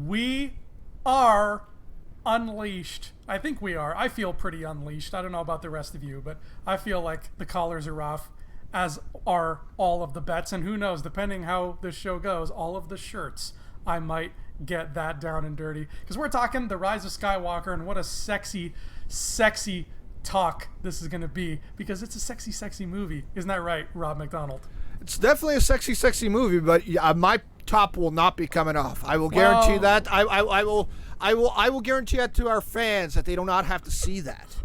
We are unleashed. I think we are. I feel pretty unleashed. I don't know about the rest of you, but I feel like the collars are off, as are all of the bets. And who knows, depending how this show goes, all of the shirts, I might get that down and dirty. Because we're talking the Rise of Skywalker, and what a sexy, sexy talk this is going to be. Because it's a sexy, sexy movie. Isn't that right, Rob McDonald? It's definitely a sexy, sexy movie, but my top will not be coming off. I will guarantee that. I will guarantee that to our fans that they do not have to see that.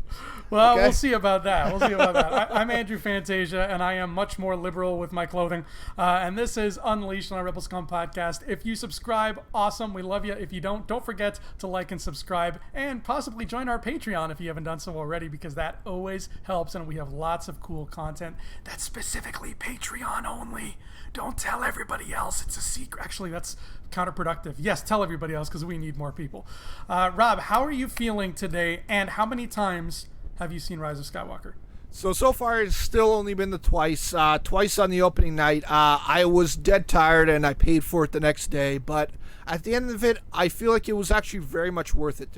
Well, okay? We'll see about that. I'm Andrew Fantasia, and I am much more liberal with my clothing. And this is Unleashed on our Rebel Scum podcast. If you subscribe, awesome. We love you. If you don't forget to like and subscribe, and possibly join our Patreon if you haven't done so already, because that always helps, and we have lots of cool content that's specifically Patreon only. Don't tell everybody else. It's a secret. Actually, that's counterproductive. Yes, tell everybody else, because we need more people. Rob, how are you feeling today, and how many times have you seen Rise of Skywalker? So far it's still only been the twice on the opening night. I was dead tired and I paid for it the next day, but at the end of it, I feel like it was actually very much worth it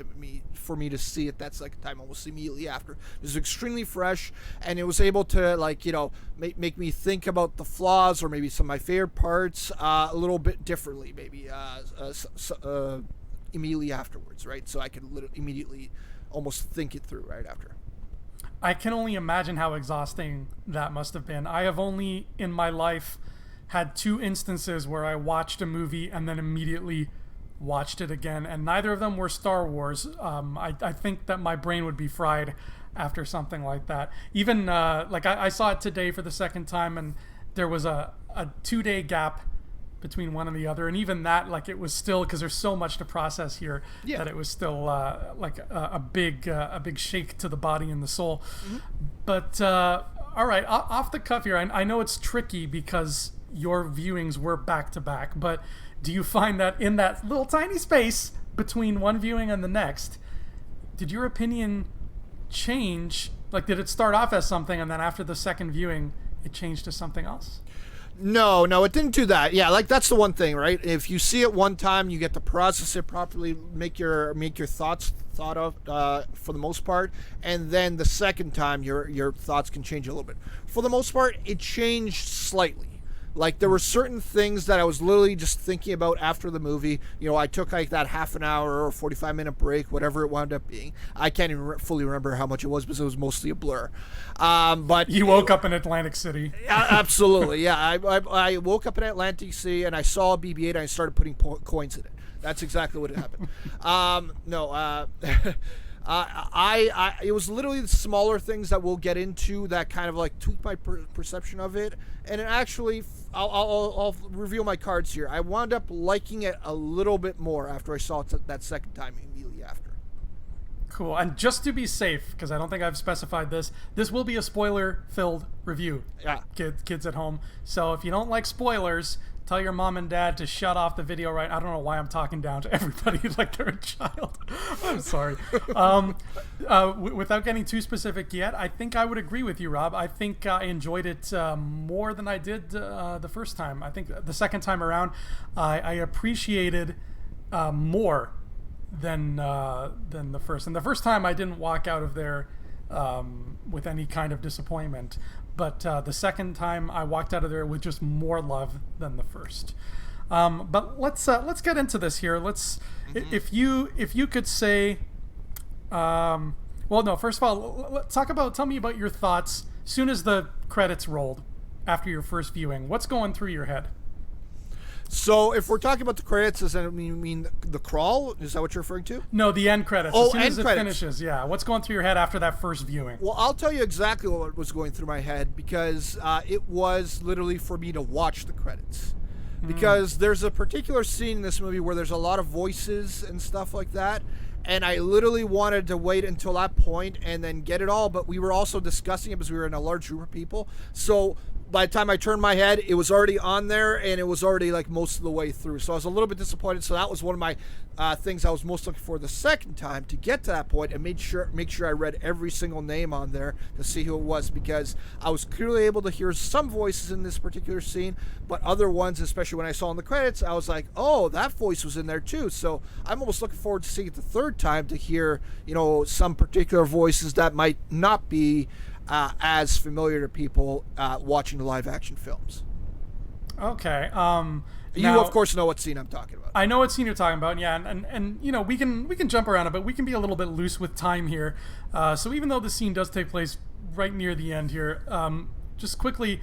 for me to see it that second time almost immediately after. It was extremely fresh, and it was able to make me think about the flaws or maybe some of my favorite parts a little bit differently, maybe immediately afterwards, right? So I could immediately almost think it through right after. I can only imagine how exhausting that must have been. I have only in my life had 2 instances where I watched a movie and then immediately watched it again, and neither of them were Star Wars. I think that my brain would be fried after something like that. Even I saw it today for the second time, and there was a 2-day gap between one and the other, and even that, it was still, because there's so much to process here, that it was still a big shake to the body and the soul. Mm-hmm. But all right, off the cuff here, I know it's tricky because your viewings were back to back, but do you find that in that little tiny space between one viewing and the next, did your opinion change? Did it start off as something, and then after the second viewing it changed to something else? No, it didn't do that. Yeah, that's the one thing, right? If you see it one time, you get to process it properly, make your thoughts thought of for the most part, and then the second time, your thoughts can change a little bit. For the most part, it changed slightly. There were certain things that I was literally just thinking about after the movie. I took that half an hour or 45-minute break, whatever it wound up being. I can't even fully remember how much it was because it was mostly a blur. But you woke up in Atlantic City. Absolutely, yeah. I woke up in Atlantic City and I saw a BB-8 and I started putting coins in it. That's exactly what happened. It was literally the smaller things that we'll get into that kind of tweaked my perception of it, and it actually, I'll reveal my cards here. I wound up liking it a little bit more after I saw it that second time immediately after. Cool. And just to be safe, because I don't think I've specified this will be a spoiler-filled review. Yeah. Kids at home. So if you don't like spoilers, tell your mom and dad to shut off the video right. I don't know why I'm talking down to everybody like they're a child. I'm sorry. Without getting too specific yet, I think I would agree with you, Rob. I think I enjoyed it more than I did the first time. I think the second time around, I appreciated more than the first. And the first time I didn't walk out of there with any kind of disappointment. But the second time I walked out of there with just more love than the first. But let's get into this here. If you could say, first of all, tell me about your thoughts soon as the credits rolled after your first viewing. What's going through your head? So if we're talking about the credits, does that mean the crawl? Is that what you're referring to? No, the end credits. Oh, as soon end as it credits. Finishes, yeah. What's going through your head after that first viewing? Well, I'll tell you exactly what was going through my head because it was literally for me to watch the credits. Because there's a particular scene in this movie where there's a lot of voices and stuff like that, and I literally wanted to wait until that point and then get it all, but we were also discussing it because we were in a large group of people. So by the time I turned my head, it was already on there, and it was already like most of the way through. So I was a little bit disappointed. So that was one of my things I was most looking for the second time, to get to that point and make sure I read every single name on there to see who it was, because I was clearly able to hear some voices in this particular scene, but other ones, especially when I saw in the credits, I was like, oh, that voice was in there too. So I'm almost looking forward to seeing it the third time to hear, some particular voices that might not be as familiar to people watching the live action films. Okay. You now, of course know what scene I'm talking about. I know what scene you're talking about, yeah, and we can jump around it, but we can be a little bit loose with time here. So even though the scene does take place right near the end here, just quickly,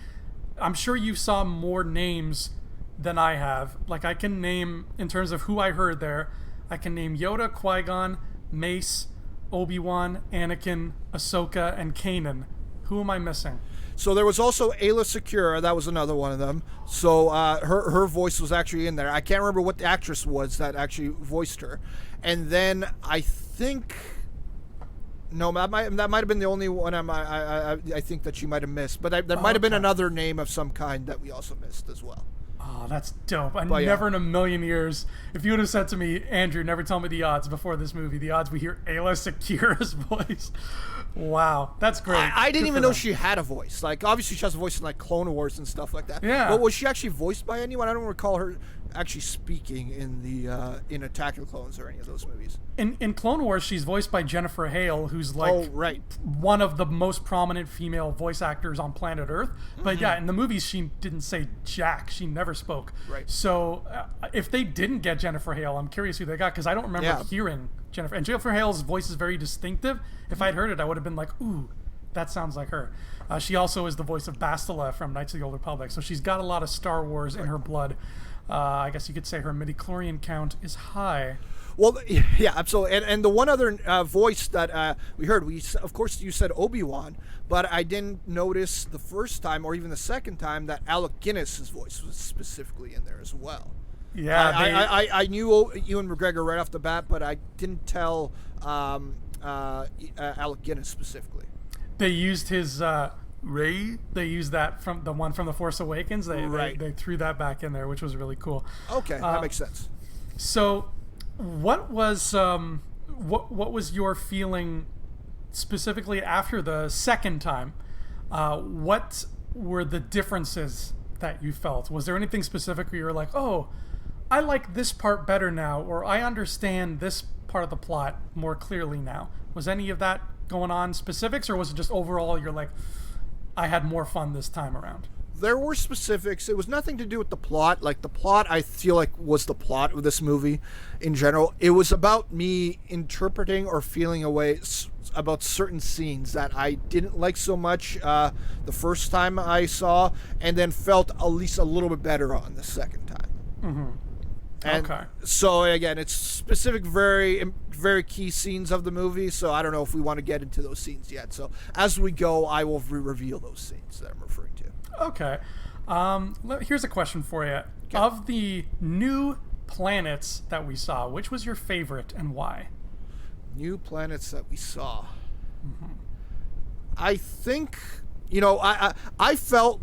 I'm sure you saw more names than I have. Like, I can name, in terms of who I heard there, I can name Yoda, Qui-Gon, Mace, Obi-Wan, Anakin, Ahsoka, and Kanan. Who am I missing? So there was also Ayla Secura. That was another one of them. So her voice was actually in there. I can't remember what the actress was that actually voiced her. And then I think... No, that might have been the only one I think that she might have missed. But there might have been another name of some kind that we also missed as well. Oh, that's dope. Never in a million years, if you would have said to me, Andrew, never tell me the odds before this movie, the odds we hear Ayla Secura's voice. Wow, that's great. I didn't even know she had a voice. Like, obviously she has a voice in like Clone Wars and stuff like that. Yeah. But was she actually voiced by anyone? I don't recall her actually speaking in Attack of the Clones or any of those movies. In Clone Wars, she's voiced by Jennifer Hale, who's like one of the most prominent female voice actors on planet Earth. But yeah, in the movies, she didn't say jack. She never spoke. Right. So if they didn't get Jennifer Hale, I'm curious who they got, because I don't remember hearing Jennifer. And Jennifer Hale's voice is very distinctive. If I'd heard it, I would have been like, ooh, that sounds like her. She also is the voice of Bastila from Knights of the Old Republic. So she's got a lot of Star Wars in her blood. I guess you could say her midichlorian count is high. Well, yeah, absolutely. And the one other voice that we heard, of course, you said Obi-Wan, but I didn't notice the first time or even the second time that Alec Guinness's voice was specifically in there as well. Yeah, I knew Ewan McGregor right off the bat, but I didn't tell Alec Guinness specifically. They used his Ray. They used that from the one from The Force Awakens. They threw that back in there, which was really cool. Okay, that makes sense. So, what was your feeling specifically after the second time? What were the differences that you felt? Was there anything specific where you were like, oh, I like this part better now, or I understand this part of the plot more clearly now? Was any of that going on specifics, or was it just overall you're like, I had more fun this time around? There were specifics. It was nothing to do with the plot. Like, the plot, I feel like, was the plot of this movie in general. It was about me interpreting or feeling a way about certain scenes that I didn't like so much the first time I saw, and then felt at least a little bit better on the second time. Mm-hmm. And okay. So again, it's specific, very, very key scenes of the movie. So I don't know if we want to get into those scenes yet. So as we go, I will reveal those scenes that I'm referring to. Okay. Here's a question for you. Okay. Of the new planets that we saw, which was your favorite and why? New planets that we saw. Mm-hmm. I think, I felt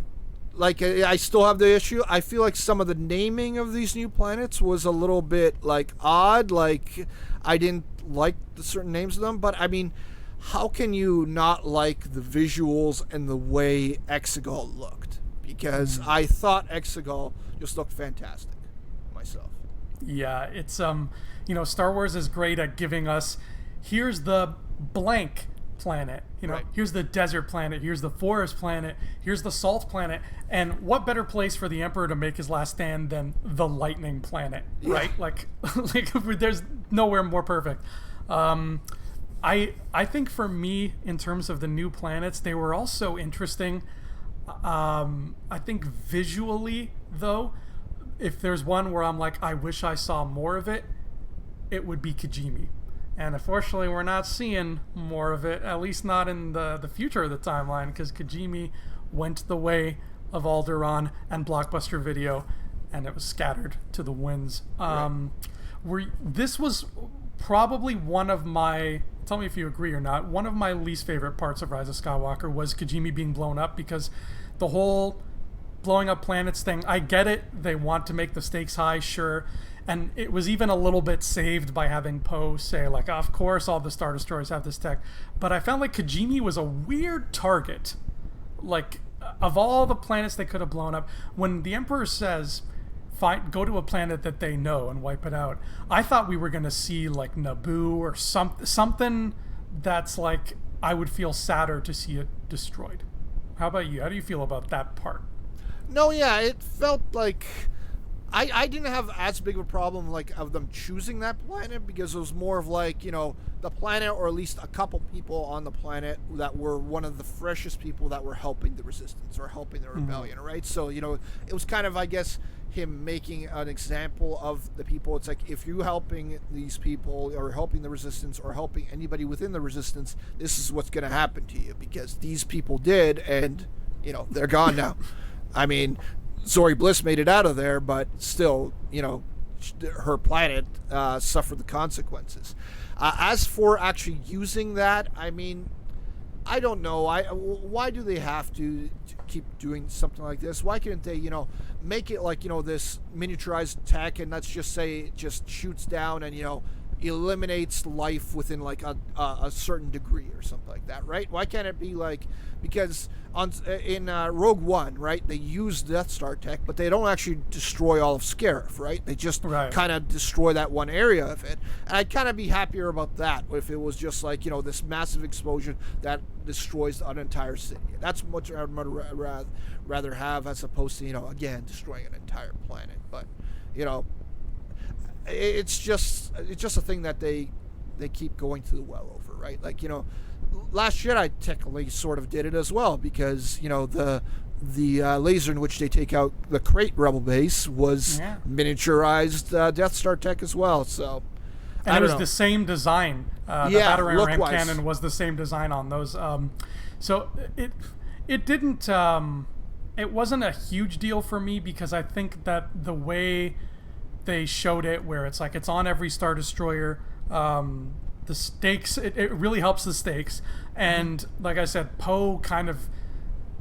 like I still have the issue. I feel like some of the naming of these new planets was a little bit like odd. Like, I didn't like the certain names of them. But I mean, how can you not like the visuals and the way Exegol looked? Because I thought Exegol just looked fantastic myself. Yeah, it's Star Wars is great at giving us, here's the blank planet, right. Here's the desert planet, here's the forest planet, here's the salt planet, and what better place for the Emperor to make his last stand than the lightning planet, right? Like there's nowhere more perfect. I think for me, in terms of the new planets, they were also interesting. I think visually, though, if there's one where I'm like, I wish I saw more of it, it would be Kijimi. And unfortunately, we're not seeing more of it, at least not in the future of the timeline, because Kijimi went the way of Alderaan and Blockbuster Video, and it was scattered to the winds. This was probably one of my, tell me if you agree or not, one of my least favorite parts of Rise of Skywalker was Kijimi being blown up, because the whole blowing up planets thing, I get it. They want to make the stakes high, sure. And it was even a little bit saved by having Poe say, like, of course all the Star Destroyers have this tech. But I found like Kijimi was a weird target. Like, of all the planets they could have blown up, when the Emperor says, go to a planet that they know and wipe it out, I thought we were going to see like Naboo or something that's like, I would feel sadder to see it destroyed. How about you? How do you feel about that part? No, yeah, it felt like I didn't have as big of a problem like of them choosing that planet, because it was more of like, you know, the planet, or at least a couple people on the planet that were one of the freshest people that were helping the resistance or helping the rebellion, right? So, you know, it was kind of, I guess, him making an example of the people. It's like, if you're helping these people or helping the resistance or helping anybody within the resistance, this is what's going to happen to you, because these people did, and, you know, they're gone now. I mean, Zori Bliss made it out of there, but still, you know, her planet suffered the consequences. As for actually using that, I mean, I don't know. Why do they have to keep doing something like this? Why can't they, you know, make it like, you know, this miniaturized tech, and let's just say it just shoots down and, you know, eliminates life within like a certain degree or something like that, right? Why can't it be like, because in Rogue One, right, they use Death Star tech, but they don't actually destroy all of Scarif, right? They just kind of destroy that one area of it. And I'd kind of be happier about that if it was just like, you know, this massive explosion that destroys an entire city. That's what I'd rather have, as opposed to, you know, again, destroying an entire planet. But, you know, it's just a thing that they keep going to the well over, right? Like, you know, Last Jedi technically sort of did it as well, because, you know, the laser in which they take out the Crate Rebel base was miniaturized Death Star tech as well. So, and it was the same design. The battering ram cannon was the same design on those. So it didn't. It wasn't a huge deal for me, because I think that the way they showed it, where it's like it's on every Star Destroyer, the stakes, it really helps the stakes. And like I said, Poe kind of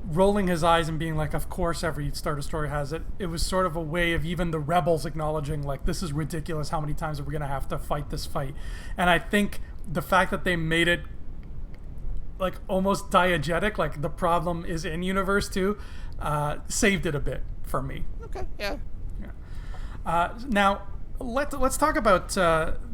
rolling his eyes and being like, of course every Star Destroyer has it. It was sort of a way of even the rebels acknowledging, like, this is ridiculous, how many times are we going to have to fight this fight? And I think the fact that they made it like almost diegetic, like the problem is in universe too, saved it a bit for me. Okay, yeah. Now, let's talk about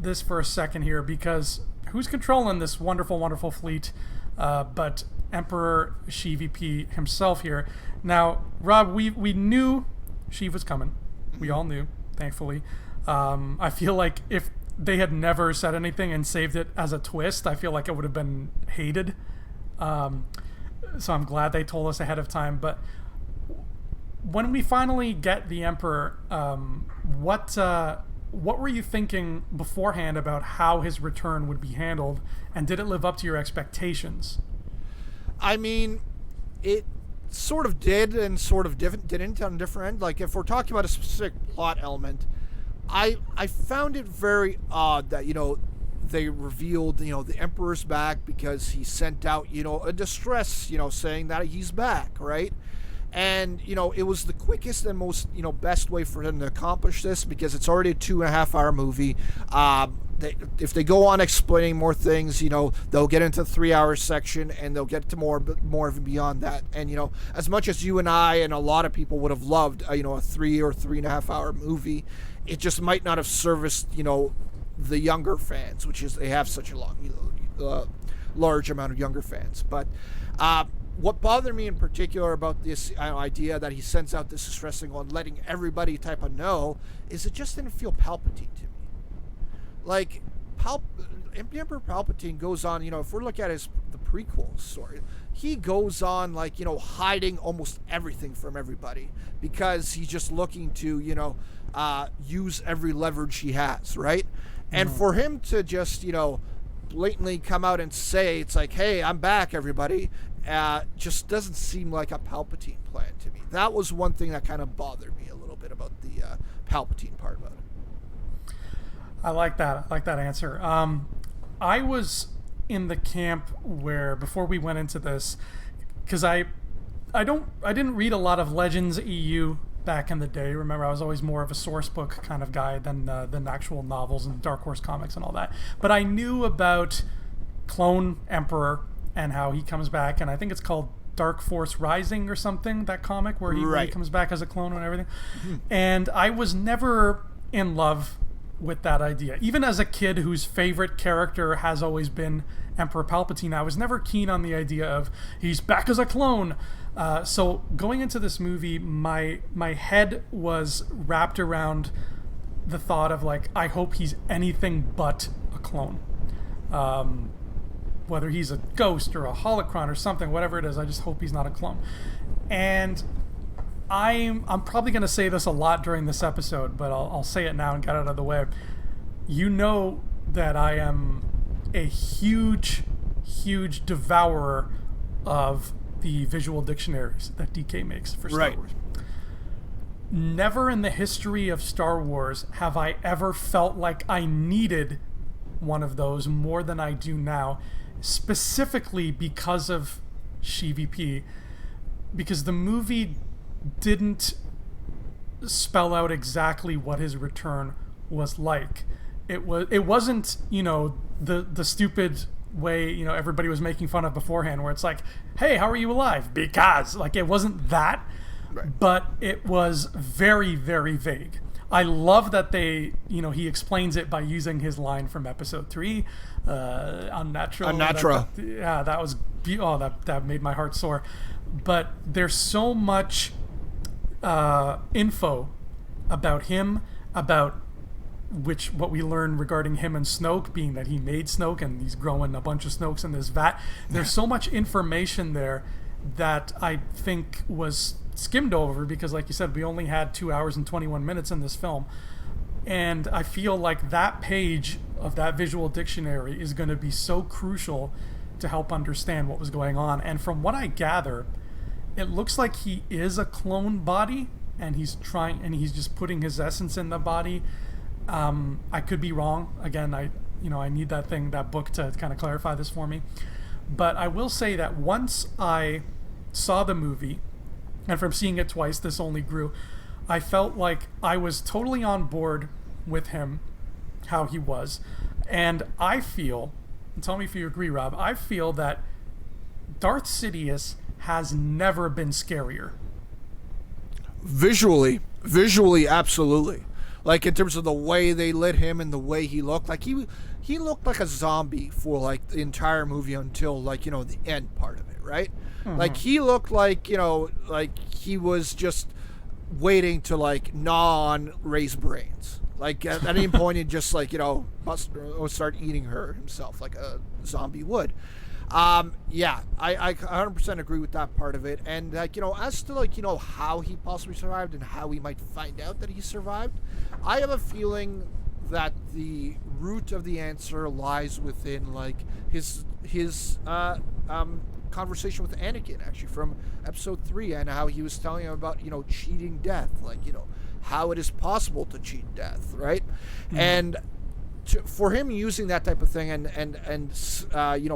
this for a second here, because who's controlling this wonderful, wonderful fleet but Emperor Sheev P himself here. Now, Rob, we knew Sheev was coming. We all knew, thankfully. I feel like if they had never said anything and saved it as a twist, I feel like it would have been hated. So I'm glad they told us ahead of time. But when we finally get the Emperor, what were you thinking beforehand about how his return would be handled, and did it live up to your expectations? I mean, it sort of did and sort of didn't on different end. Like, if we're talking about a specific plot element, I found it very odd that, you know, they revealed, you know, the Emperor's back because he sent out, you know, a distress, you know, saying that he's back, right? And, you know, it was the quickest and most, you know, best way for them to accomplish this, because it's already a 2.5-hour movie. If they go on explaining more things, you know, they'll get into the 3-hour section, and they'll get to more of and beyond that. And, you know, as much as you and I and a lot of people would have loved, you know, a 3 or 3.5-hour movie, it just might not have serviced, you know, the younger fans, which is, they have such a large amount of younger fans. But what bothered me in particular about this idea that he sends out this distress signal and letting everybody type of know is it just didn't feel Palpatine to me. Like, Emperor Palpatine goes on, you know, if we're looking at the prequel story, he goes on, like, you know, hiding almost everything from everybody because he's just looking to, you know, use every leverage he has, right? And for him to just, you know, blatantly come out and say, it's like, hey, I'm back, everybody, just doesn't seem like a Palpatine plan to me. That was one thing that kind of bothered me a little bit about the Palpatine part about it. I like that. I like that answer. I was in the camp where, before we went into this, because I I didn't read a lot of Legends EU back in the day. Remember, I was always more of a source book kind of guy than actual novels and Dark Horse comics and all that. But I knew about Clone Emperor and how he comes back, and I think it's called Dark Force Rising or something, that comic where he comes back as a clone and everything. Mm-hmm. And I was never in love with that idea. Even as a kid whose favorite character has always been Emperor Palpatine, I was never keen on the idea of he's back as a clone. So going into this movie, my head was wrapped around the thought of like, I hope he's anything but a clone. Whether he's a ghost or a holocron or something, whatever it is, I just hope he's not a clone. And I'm probably going to say this a lot during this episode, but I'll say it now and get it out of the way. You know that I am a huge devourer of the visual dictionaries that DK makes for Star Wars. Never in the history of Star Wars have I ever felt like I needed one of those more than I do now, specifically because of SheVP, because the movie didn't spell out exactly what his return was like. It wasn't, the stupid way, everybody was making fun of beforehand, where it's like, hey, how are you alive? Because, like, it wasn't that, but it was very, very vague. I love that he explains it by using his line from episode 3, unnatural. That was, that made my heart soar. But there's so much info about him, about what we learn regarding him and Snoke, being that he made Snoke and he's growing a bunch of Snokes in this vat. There's so much information there that I think was skimmed over because, like you said, we only had 2 hours and 21 minutes in this film. And I feel like that page of that visual dictionary is going to be so crucial to help understand what was going on. And from what I gather, it looks like he is a clone body, and he's just putting his essence in the body. I could be wrong. Again, I need that book to kind of clarify this for me. But I will say that once I saw the movie, and from seeing it twice, this only grew, I felt like I was totally on board with him, how he was. And I feel, and tell me if you agree, Rob, I feel that Darth Sidious has never been scarier. Visually, absolutely. Like, in terms of the way they lit him and the way he looked, like he looked like a zombie for like the entire movie until the end part of it, right? Mm-hmm. Like, he looked like like he was just waiting to gnaw on Rey's brains. Like, at any point, he'd just bust or start eating her himself like a zombie would. I 100% agree with that part of it. And as to how he possibly survived and how we might find out that he survived, I have a feeling that the root of the answer lies within his conversation with Anakin, actually, from episode 3, and how he was telling him about cheating death, how it is possible to cheat death, right? Mm-hmm. And for him using that type of thing and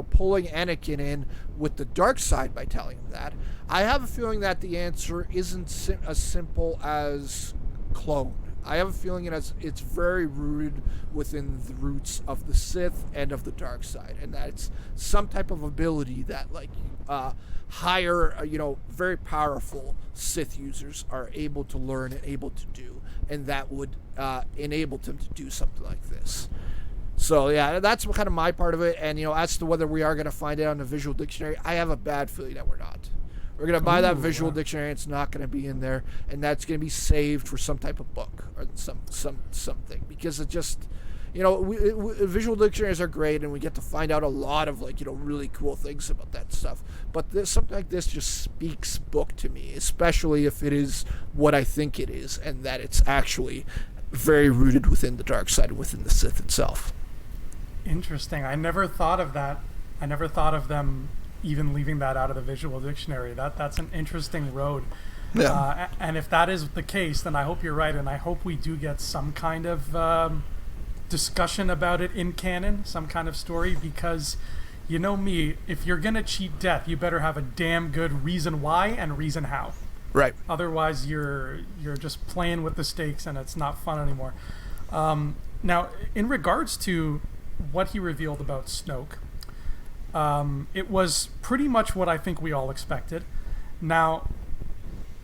pulling Anakin in with the dark side by telling him that, I have a feeling that the answer isn't as simple as clone. I have a feeling it's very rooted within the roots of the Sith and of the dark side, and that it's some type of ability that higher, very powerful Sith users are able to learn and able to do, and that would enable them to do something like this. So yeah, that's kind of my part of it. And as to whether we are going to find it on the visual dictionary, I have a bad feeling that we're not. We're going to buy that visual dictionary. It's not going to be in there, and that's going to be saved for some type of book or something, because it just, visual dictionaries are great, and we get to find out a lot of really cool things about that stuff. But something like this just speaks book to me, especially if it is what I think it is, and that it's actually very rooted within the dark side, within the Sith itself. Interesting. I never thought of that. I never thought of them even leaving that out of the visual dictionary. That's an interesting road. Yeah. And if that is the case, then I hope you're right, and I hope we do get some kind of discussion about it in canon, some kind of story, because you know me, if you're gonna cheat death, you better have a damn good reason why and reason how. Right. Otherwise, you're just playing with the stakes, and it's not fun anymore. Now, in regards to what he revealed about Snoke, it was pretty much what I think we all expected. Now,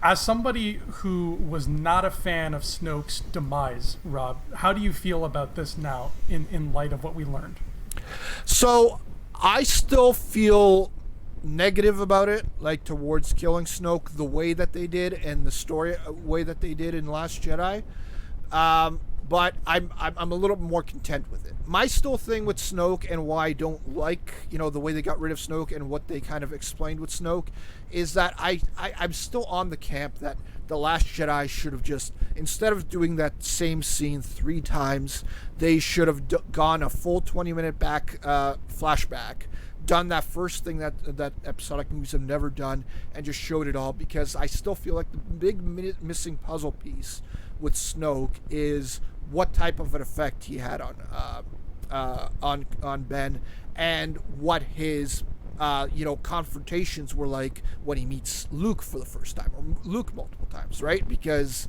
as somebody who was not a fan of Snoke's demise, Rob, how do you feel about this now in light of what we learned? So I still feel negative about it, like towards killing Snoke the way that they did and the story way that they did in Last Jedi. But I'm a little more content with it. My still thing with Snoke and why I don't like, the way they got rid of Snoke and what they kind of explained with Snoke is that I'm still on the camp that The Last Jedi should have just, instead of doing that same scene 3 times, they should have gone a full 20-minute back flashback, done that first thing that episodic movies have never done, and just showed it all, because I still feel like the big missing puzzle piece with Snoke is what type of an effect he had on Ben, and what his confrontations were like when he meets Luke for the first time, or Luke multiple times, right? Because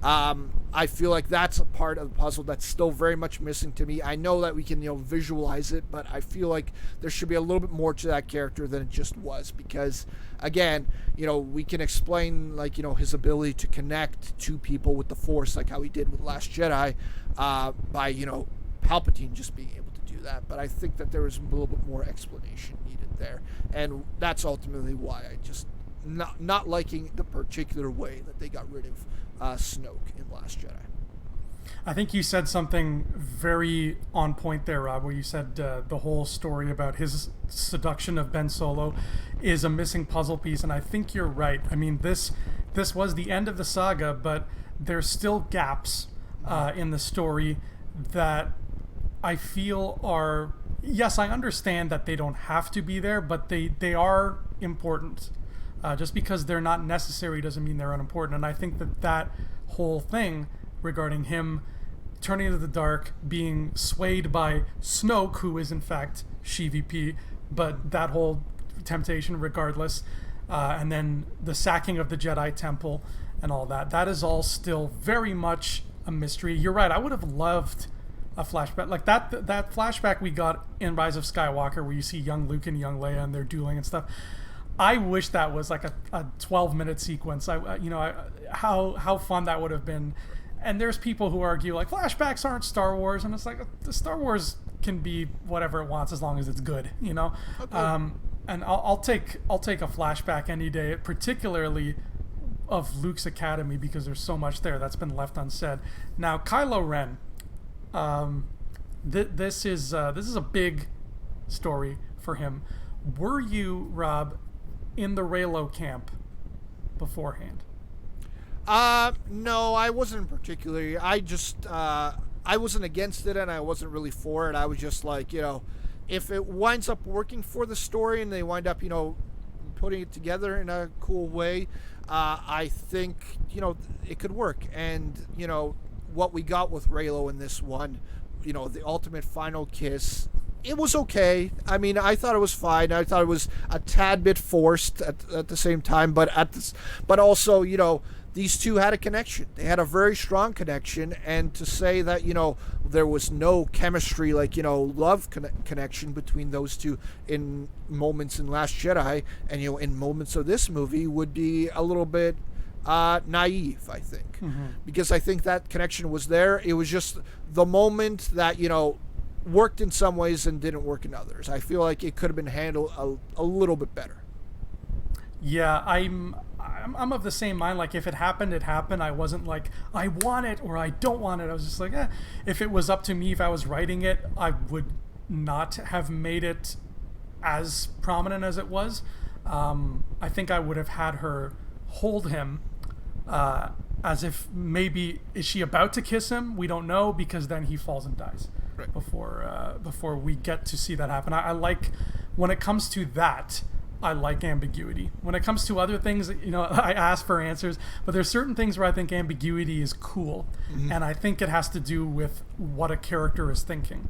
I feel like that's a part of the puzzle that's still very much missing to me. I know that we can visualize it, but I feel like there should be a little bit more to that character than it just was, because again, we can explain his ability to connect to people with the Force, like how he did with Last Jedi, by Palpatine just being able to do that. But I think that there was a little bit more explanation needed there, and that's ultimately why I just not liking the particular way that they got rid of Snoke in Last Jedi. I think you said something very on point there, Rob, where you said the whole story about his seduction of Ben Solo is a missing puzzle piece, and I think you're right. I mean, this was the end of the saga, but there's still gaps in the story that I feel are... Yes, I understand that they don't have to be there, but they are important. Just because they're not necessary doesn't mean they're unimportant. And I think that whole thing regarding him turning into the dark, being swayed by Snoke, who is in fact SheVP, but that whole temptation regardless, and then the sacking of the Jedi Temple and all that is all still very much a mystery. You're right, I would have loved a flashback like that flashback we got in Rise of Skywalker, where you see young Luke and young Leia and they're dueling and stuff. I wish that was like a 12-minute sequence. How fun that would have been. And there's people who argue like flashbacks aren't Star Wars, and it's like the Star Wars can be whatever it wants as long as it's good, Okay. And I'll take a flashback any day, particularly of Luke's Academy, because there's so much there that's been left unsaid. Now, Kylo Ren, this is a big story for him. Were you, Rob, in the Reylo camp beforehand? No, I wasn't particularly. I just, I wasn't against it, and I wasn't really for it. I was just like, if it winds up working for the story and they wind up, putting it together in a cool way, I think, it could work. And, what we got with Reylo in this one, the ultimate final kiss, it was okay. I mean, I thought it was fine. I thought it was a tad bit forced at the same time, but also, these two had a connection. They had a very strong connection, and to say that, there was no chemistry, like, love connection between those two in moments in Last Jedi and, in moments of this movie would be a little bit naive, I think. Mm-hmm. Because I think that connection was there. It was just the moment that, worked in some ways and didn't work in others. I feel like it could have been handled a little bit better. Yeah, I'm of the same mind. Like, if it happened, it happened. I wasn't like, I want it or I don't want it. I was just like, if it was up to me, if I was writing it, I would not have made it as prominent as it was. I think I would have had her hold him as if maybe, is she about to kiss him? We don't know, because then he falls and dies. Right. Before we get to see that happen. I like, when it comes to that, I like ambiguity. When it comes to other things, I ask for answers, but there's certain things where I think ambiguity is cool. Mm-hmm. And I think it has to do with what a character is thinking.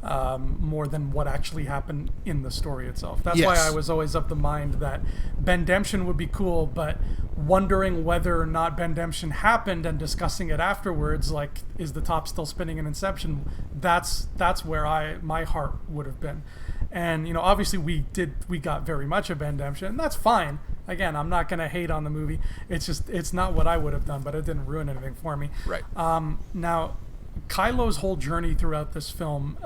more than what actually happened in the story itself. That's Yes. why I was always of the mind that Bendemption would be cool, but wondering whether or not Bendemption happened and discussing it afterwards, like, is the top still spinning in Inception? That's where my heart would have been. And, you know, obviously we got very much of Bendemption, and that's fine. Again, I'm not going to hate on the movie. It's just, it's not what I would have done, but it didn't ruin anything for me. Right. Now, Kylo's whole journey throughout this film,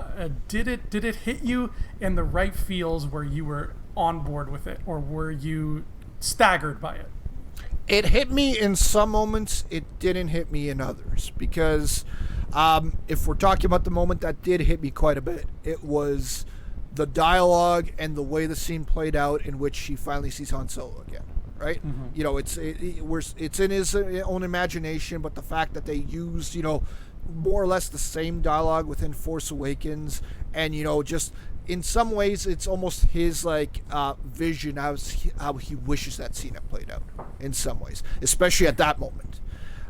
did it hit you in the right feels where you were on board with it, or were you staggered by it? It hit me in some moments. It didn't hit me in others, because if we're talking about the moment that did hit me quite a bit, it was the dialogue and the way the scene played out in which she finally sees Han Solo again. Right? Mm-hmm. You know, it's in his own imagination, but the fact that they used, you know, more or less the same dialogue within Force Awakens, and, you know, just in some ways it's almost his like vision how he wishes that scene had played out in some ways, especially at that moment.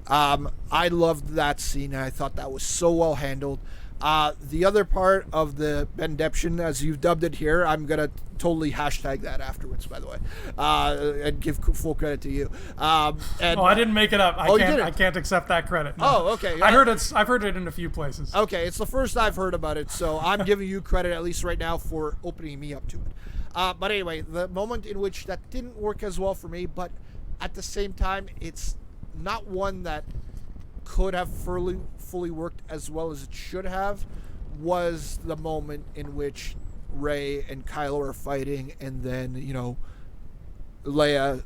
I loved that scene, and I thought that was so well handled. The other part of the Bendemption, as you've dubbed it here, I'm going to totally hashtag that afterwards, by the way, and give full credit to you. And, I didn't make it up. I can't accept that credit. No. Oh, okay. I've heard it in a few places. Okay, it's the first I've heard about it, so I'm giving you credit, at least right now, for opening me up to it. But anyway, the moment in which that didn't work as well for me, but at the same time, it's not one that could have fully worked as well as it should have, was the moment in which Rey and Kylo are fighting, and then, you know, Leia,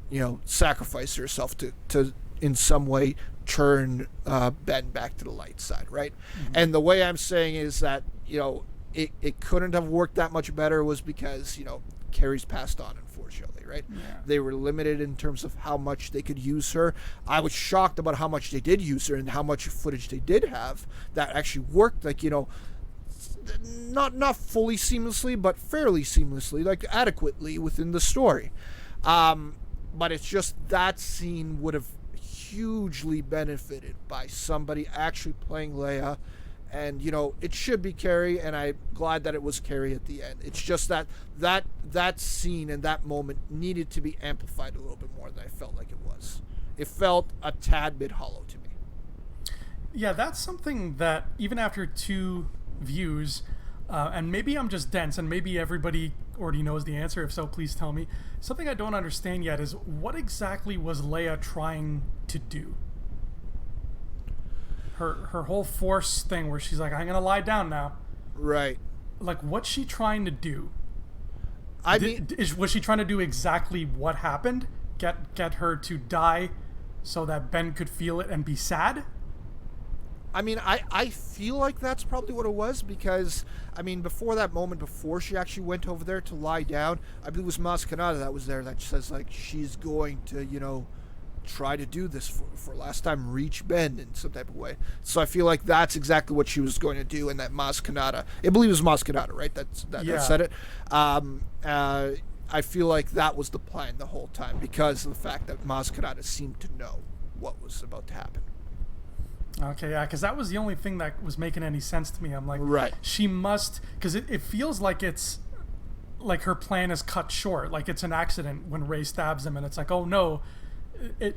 you know, sacrificed herself to in some way turn Ben back to the light side, right? Mm-hmm. And the way I'm saying is that, you know, it couldn't have worked that much better was because, you know, Carrie's passed on, unfortunately, right? Yeah. They were limited in terms of how much they could use her. I was shocked about how much they did use her and how much footage they did have that actually worked, like, you know, not fully seamlessly, but fairly seamlessly, like adequately within the story. But it's just that scene would have hugely benefited by somebody actually playing Leia. And, you know, it should be Carrie, and I'm glad that it was Carrie at the end. It's just that scene and that moment needed to be amplified a little bit more than I felt like it was. It felt a tad bit hollow to me. Yeah, that's something that even after 2 views, and maybe I'm just dense, and maybe everybody already knows the answer. If so, please tell me. Something I don't understand yet is, what exactly was Leia trying to do? Her whole Force thing where she's like, I'm gonna lie down now. Right. Like, what's she trying to do? Was she trying to do exactly what happened? Get her to die so that Ben could feel it and be sad? I mean, I feel like that's probably what it was, because, I mean, before that moment, before she actually went over there to lie down, I believe it was Maz Kanata that was there that says, like, she's going to, you know, try to do this for last time, reach Ben in some type of way. So I feel like that's exactly what she was going to do, and that Maz Kanata, I believe it was Maz Kanata, right? That said it. I feel like that was the plan the whole time, because of the fact that Maz Kanata seemed to know what was about to happen. Okay, yeah, because that was the only thing that was making any sense to me. I'm like, right. She must, because it feels like it's like her plan is cut short, like it's an accident when Rey stabs him, and it's like, oh no,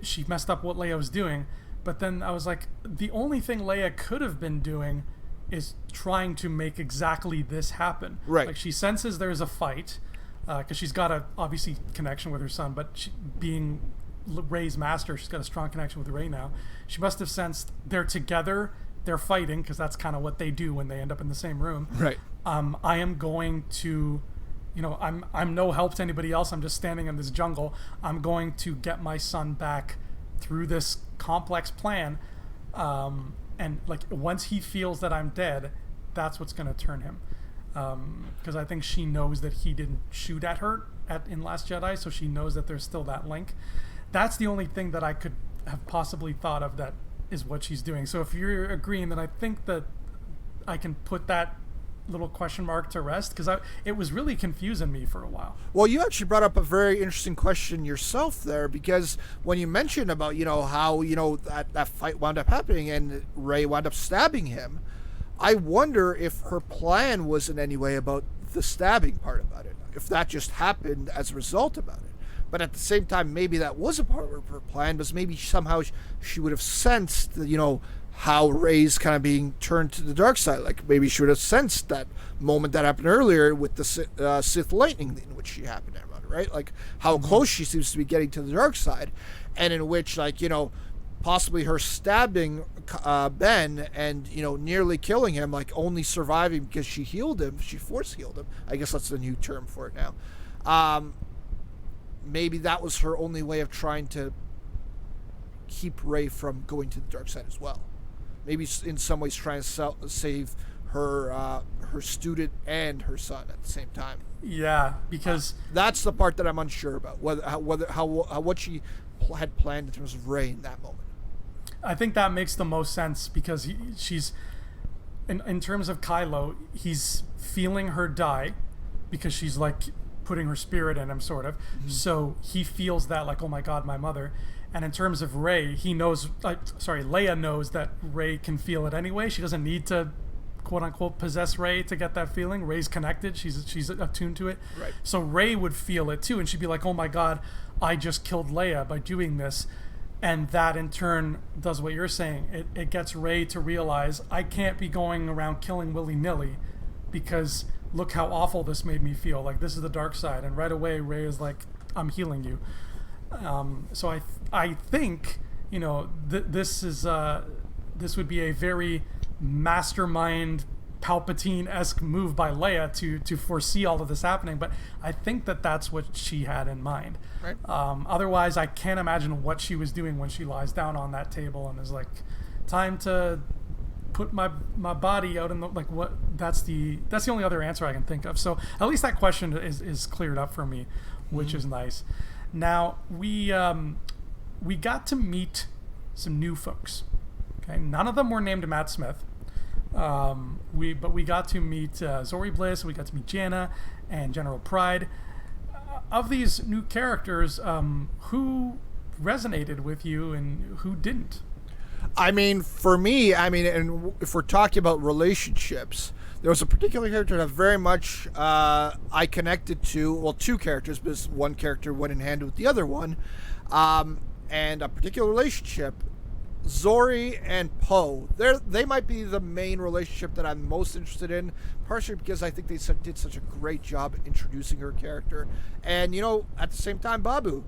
she messed up what Leia was doing. But then I was like, the only thing Leia could have been doing is trying to make exactly this happen. Right. Like, she senses there's a fight, because she's got a obviously connection with her son, but being Rey's master, she's got a strong connection with Rey now. She must have sensed they're together, they're fighting, because that's kind of what they do when they end up in the same room. Right. I am going to, you know, I'm no help to anybody else. I'm just standing in this jungle. I'm going to get my son back through this complex plan. And like, once he feels that I'm dead, that's what's going to turn him. Because I think she knows that he didn't shoot at her in Last Jedi, so she knows that there's still that link. That's the only thing that I could have possibly thought of that is what she's doing. So if you're agreeing, then I think that I can put that little question mark to rest, because it was really confusing me for a while. Well, you actually brought up a very interesting question yourself there, because when you mentioned about, you know, how, you know, that fight wound up happening and Rey wound up stabbing him, I wonder if her plan was in any way about the stabbing part about it, if that just happened as a result about it. But at the same time, maybe that was a part of her plan, because maybe somehow she would have sensed, how Rey's kind of being turned to the dark side. Like maybe she would have sensed that moment that happened earlier with the Sith lightning, in which she happened about it, right? Like how close she seems to be getting to the dark side, and in which, possibly her stabbing Ben and nearly killing him, like only surviving because she healed him. She force healed him. I guess that's the new term for it now. Maybe that was her only way of trying to keep Rey from going to the dark side as well. Maybe in some ways trying to save her student and her son at the same time. Yeah, because that's the part that I'm unsure about. What she had planned in terms of Rey in that moment. I think that makes the most sense, because she's in terms of Kylo, he's feeling her die because she's like putting her spirit in him, sort of. So he feels that, like, oh my God, my mother. And in terms of Rey, Leia knows that Rey can feel it anyway. She doesn't need to, quote unquote, possess Rey to get that feeling. Rey's connected. She's attuned to it. Right. So Rey would feel it too, and she'd be like, oh my God, I just killed Leia by doing this. And that in turn does what you're saying. It gets Rey to realize, I can't be going around killing willy-nilly, because look how awful this made me feel. Like, this is the dark side. And right away, Rey is like, I'm healing you. So I think, this would be a very mastermind Palpatine-esque move by Leia to foresee all of this happening, but I think that's what she had in mind. Right. Otherwise, I can't imagine what she was doing when she lies down on that table and is like, time to put my body out in the, like, what? That's the only other answer I can think of. So at least that question is cleared up for me, which is nice. Now we got to meet some new folks. Okay, none of them were named Matt Smith. We got to meet Zori Bliss. We got to meet Jannah and General Pride. Of these new characters, who resonated with you and who didn't? I mean, for me, and if we're talking about relationships, there was a particular character that very much I connected to. Well, two characters, because one character went in hand with the other one, and a particular relationship. Zori and Poe, they might be the main relationship that I'm most interested in, partially because I think they did such a great job introducing her character, and at the same time, Babu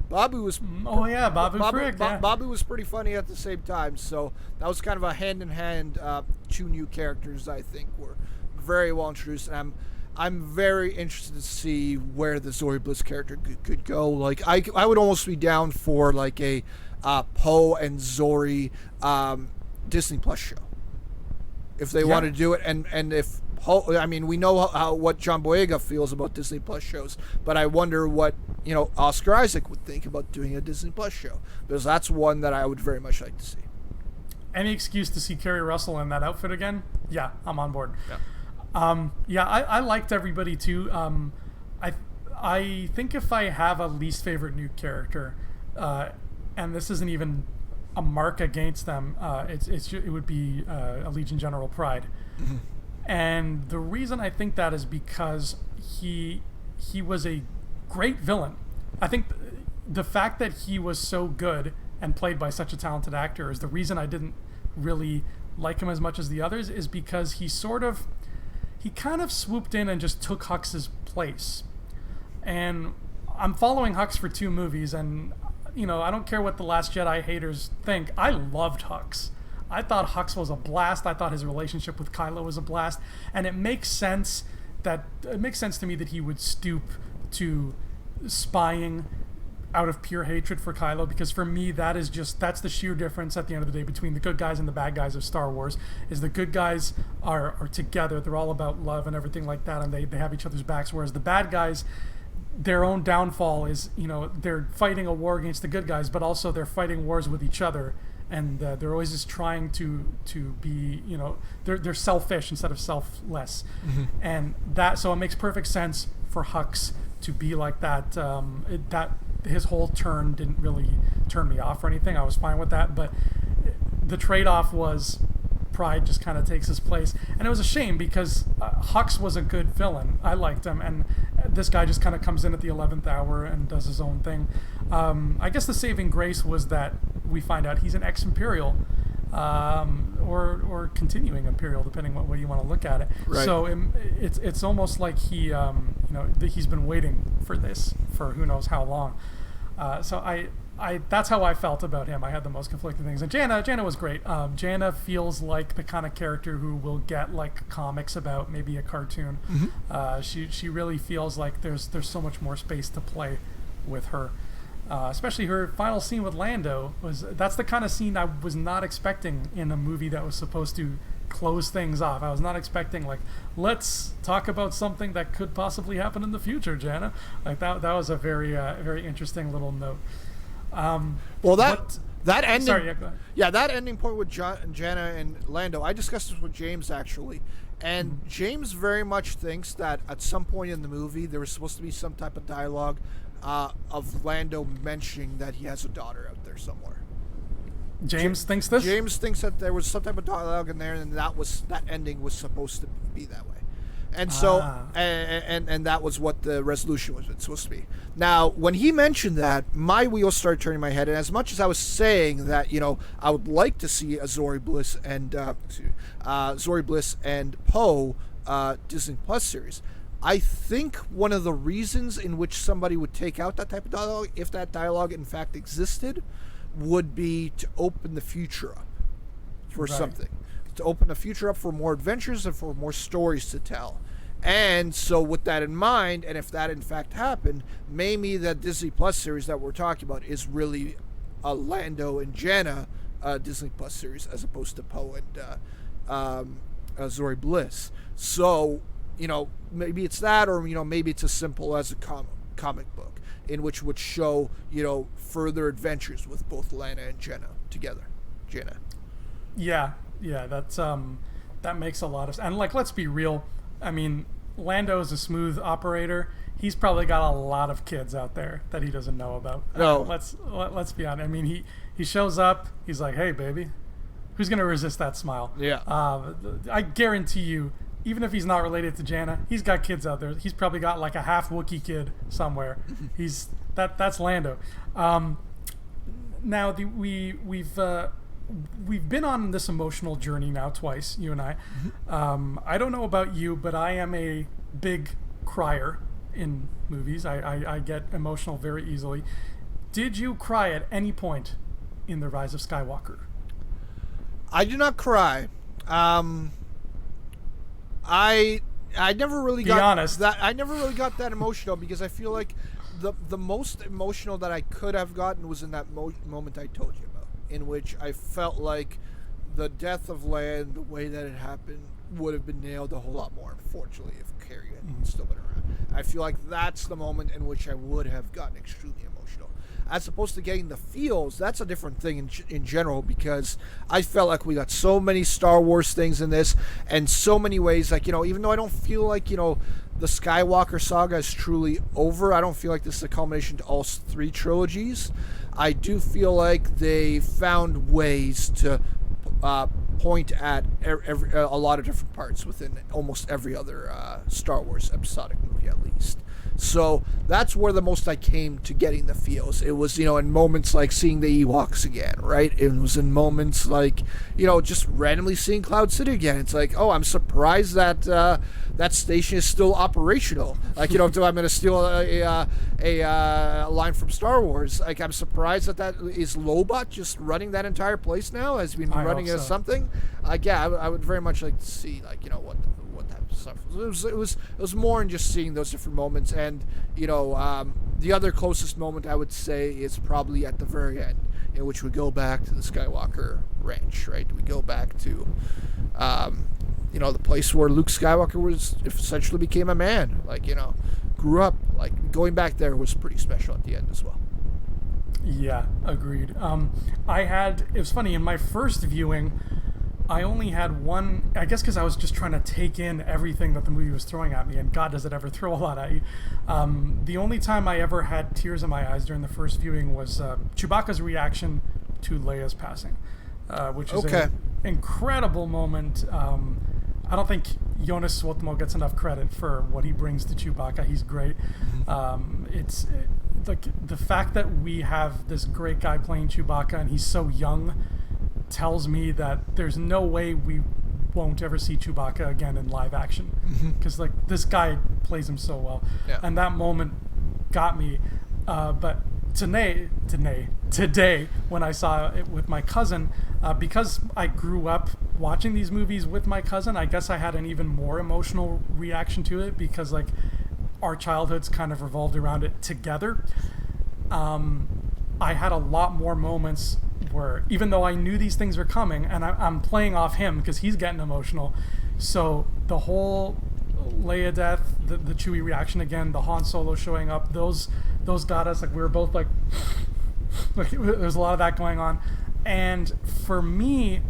was Babu was pretty funny at the same time. So that was kind of a hand-in-hand two new characters I think were very well introduced, and I'm very interested to see where the Zori Bliss character could go. Like I would almost be down for like a Poe and Zori Disney Plus show if they want to do it, and if Poe, we know what John Boyega feels about Disney Plus shows, but I wonder what Oscar Isaac would think about doing a Disney Plus show, because that's one that I would very much like to see. Any excuse to see Kerry Russell in that outfit again? Yeah, I'm on board. Yeah. I liked everybody too. I think if I have a least favorite new character, and this isn't even a mark against them, it would be Allegiant General Pride. Mm-hmm. And the reason I think that is because he was a great villain. I think the fact that he was so good and played by such a talented actor is the reason I didn't really like him as much as the others, is because he kind of swooped in and just took Hux's place. And I'm following Hux for 2 movies, and I don't care what the Last Jedi haters think. I loved Hux. I thought Hux was a blast. I thought his relationship with Kylo was a blast, and it makes sense to me that he would stoop to spying out of pure hatred for Kylo, because for me that's the sheer difference at the end of the day between the good guys and the bad guys of Star Wars. Is the good guys are together, they're all about love and everything like that, and they have each other's backs, whereas the bad guys, their own downfall is they're fighting a war against the good guys, but also they're fighting wars with each other, and they're always just trying to be they're selfish instead of selfless. Mm-hmm. And that, so it makes perfect sense for Hux to be like that. That his whole turn didn't really turn me off or anything. I was fine with that, but the trade-off was pride just kind of takes his place. And it was a shame because Hux was a good villain. I liked him, and this guy just kind of comes in at the 11th hour and does his own thing. I guess the saving grace was that we find out he's an ex-Imperial, or continuing Imperial, depending what way you want to look at it. Right. So it's almost like he, he's been waiting for this for who knows how long. So I that's how I felt about him. I had the most conflicting things. And Jana was great. Jana feels like the kind of character who will get like comics about, maybe a cartoon. She really feels like there's so much more space to play with her. Especially her final scene with Lando that's the kind of scene I was not expecting in a movie that was supposed to close things off. I was not expecting like, let's talk about something that could possibly happen in the future, Jana. Like that was a very very interesting little note. That ending. Sorry, go ahead. Yeah, that ending point with Jana and Lando. I discussed this with James actually, and James very much thinks that at some point in the movie there was supposed to be some type of dialogue of Lando mentioning that he has a daughter out there somewhere. James thinks this? James thinks that there was some type of dialogue in there, and that ending was supposed to be that way. And so, and that was what the resolution was supposed to be. Now, when he mentioned that, my wheels started turning in my head. And as much as I was saying that, I would like to see a Zori Bliss and Poe Disney Plus series, I think one of the reasons in which somebody would take out that type of dialogue, if that dialogue in fact existed, would be to open the future up for something. To open the future up for more adventures and for more stories to tell. And so with that in mind, and if that in fact happened, maybe that Disney Plus series that we're talking about is really a Lando and Jana Disney Plus series as opposed to Poe and Zori Bliss. So, maybe it's that, or, maybe it's as simple as a comic book in which would show, further adventures with both Lana and Jana together. Jana. Yeah, that makes a lot of sense. And like, let's be real. I mean, Lando is a smooth operator. He's probably got a lot of kids out there that he doesn't know about. No. Let's be honest. I mean, he shows up. He's like, "Hey, baby," who's gonna resist that smile? Yeah. I guarantee you, even if he's not related to Jana, he's got kids out there. He's probably got like a half Wookiee kid somewhere. That's Lando. Now we've been on this emotional journey now twice, you and I. I don't know about you, but I am a big crier in movies. I get emotional very easily. Did you cry at any point in The Rise of Skywalker? I do not cry. I never really Be honest. that. I never really got that emotional because I feel like the most emotional that I could have gotten was in that moment I told you about, in which I felt like the death of Leia and the way that it happened would have been nailed a whole lot more, unfortunately, if Carrie had still been around. I feel like that's the moment in which I would have gotten extremely emotional. As opposed to getting the feels, that's a different thing in general, because I felt like we got so many Star Wars things in this, and so many ways, like, even though I don't feel like, the Skywalker saga is truly over, I don't feel like this is a culmination to all three trilogies. I do feel like they found ways to point at a lot of different parts within almost every other Star Wars episodic movie, at least. So that's where the most I came to getting the feels. It was, in moments like seeing the Ewoks again, right? It was in moments like, just randomly seeing Cloud City again. It's like, oh, I'm surprised that that station is still operational. Like, I'm going to steal a line from Star Wars. Like, I'm surprised that is Lobot just running that entire place now. Has been running as something. Like, yeah, I would very much like to see, like, what type of stuff. It was more in just seeing those different moments, and the other closest moment I would say is probably at the very end, in which we go back to the Skywalker Ranch, right? We go back to the place where Luke Skywalker was essentially became a man, like, grew up. Like, going back there was pretty special at the end as well. Yeah, agreed. It was funny, in my first viewing, I only had one, I guess because I was just trying to take in everything that the movie was throwing at me, and God, does it ever throw a lot at you. The only time I ever had tears in my eyes during the first viewing was Chewbacca's reaction to Leia's passing, which is incredible moment. I don't think Jonas Swotmo gets enough credit for what he brings to Chewbacca. He's great. It's like the fact that we have this great guy playing Chewbacca and he's so young tells me that there's no way we won't ever see Chewbacca again in live action, because like this guy plays him so well. And that moment got me. But today when I saw it with my cousin, because I grew up watching these movies with my cousin, I guess I had an even more emotional reaction to it, because like our childhoods kind of revolved around it together. I had a lot more moments where, even though I knew these things were coming, and I'm playing off him because he's getting emotional, so the whole Leia death, the Chewie reaction again, the Han Solo showing up, those got us. Like we were both like there's a lot of that going on. And for me,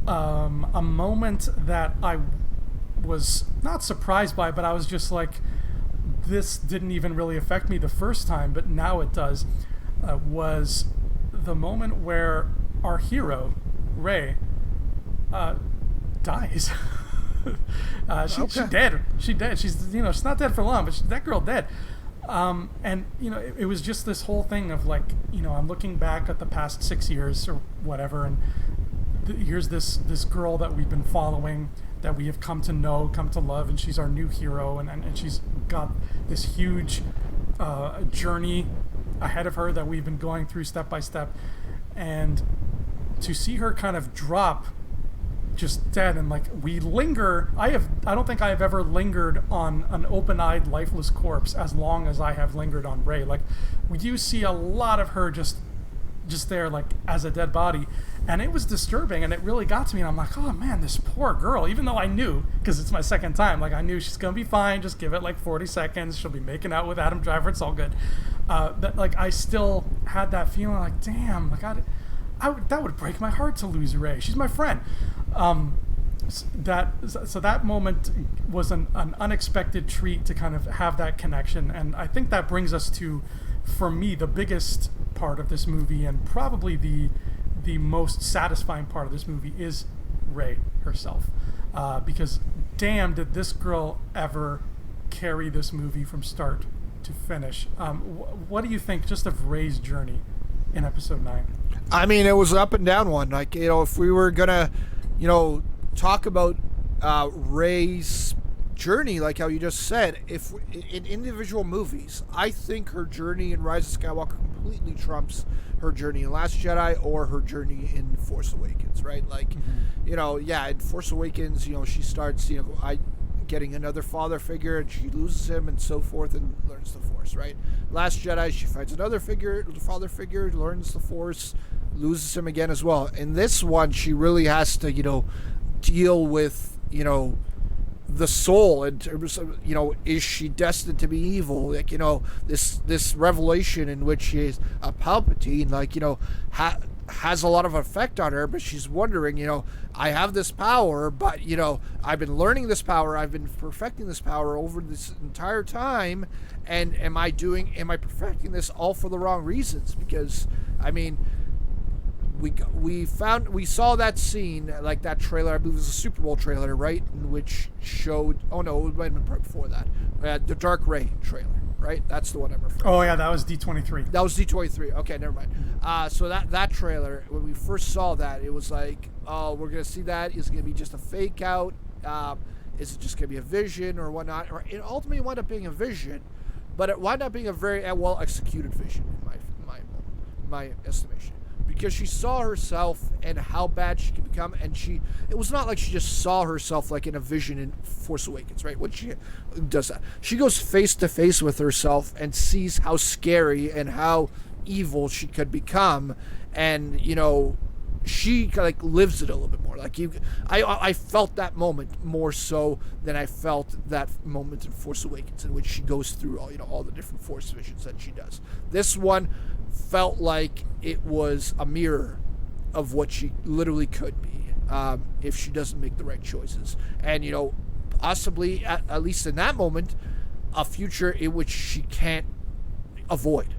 a moment that I was not surprised by, but I was just like, this didn't even really affect me the first time, but now it does, was the moment where our hero, Rey, dies. She dead. She dead. She's she's not dead for long, but that girl dead. And it was just this whole thing of like, I'm looking back at the past 6 years or whatever, and here's this girl that we've been following, that we have come to know, come to love, and she's our new hero, and she's got this huge journey ahead of her that we've been going through step by step, and to see her kind of drop just dead, and like we linger. I don't think I have ever lingered on an open-eyed, lifeless corpse as long as I have lingered on Rey. Like we do see a lot of her just there, like as a dead body, and it was disturbing, and it really got to me. And I'm like, oh man, this poor girl. Even though I knew, because it's my second time, like I knew she's gonna be fine. Just give it like 40 seconds. She'll be making out with Adam Driver. It's all good. But like I still had that feeling, like damn, like that would break my heart to lose Rey. She's my friend. That moment was an unexpected treat to kind of have that connection, and I think that brings us to, for me, the biggest part of this movie, and probably the most satisfying part of this movie is Rey herself, because damn, did this girl ever carry this movie from start to finish. What do you think just of Rey's journey in Episode 9? I mean, it was an up and down one. Like, if we were gonna, talk about Rey's journey, like how you just said, if in individual movies, I think her journey in Rise of Skywalker completely trumps her journey in Last Jedi or her journey in Force Awakens, right? Like, in Force Awakens, she starts, getting another father figure, and she loses him and so forth, and learns the Force, right? Last Jedi, she finds another father figure, learns the Force, loses him again as well. In this one, she really has to, deal with, the soul in terms of, is she destined to be evil? Like, this revelation in which she is a Palpatine, like, has a lot of effect on her, but she's wondering, I have this power, but, I've been learning this power, I've been perfecting this power over this entire time, and am I perfecting this all for the wrong reasons? Because, I mean, we saw that scene, like that trailer, I believe it was a Super Bowl trailer, right, in which showed, it might have been right before that, the Dark Rey trailer, right? That's the one I'm referring to. Oh yeah, that was D23. That was D23. Okay, never mind. So that trailer, when we first saw that, it was like, oh, we're gonna see that. Is it gonna be just a fake out? Is it just gonna be a vision or whatnot? It ultimately wound up being a vision, but it wound up being a very well executed vision in my estimation. Because she saw herself and how bad she could become, and it was not like she just saw herself like in a vision in Force Awakens, right? When she does that, she goes face to face with herself and sees how scary and how evil she could become, and she like lives it a little bit more. Like I felt that moment more so than I felt that moment in Force Awakens, in which she goes through all the different Force visions that she does. This one felt like it was a mirror of what she literally could be if she doesn't make the right choices, and possibly at least in that moment, a future in which she can't avoid.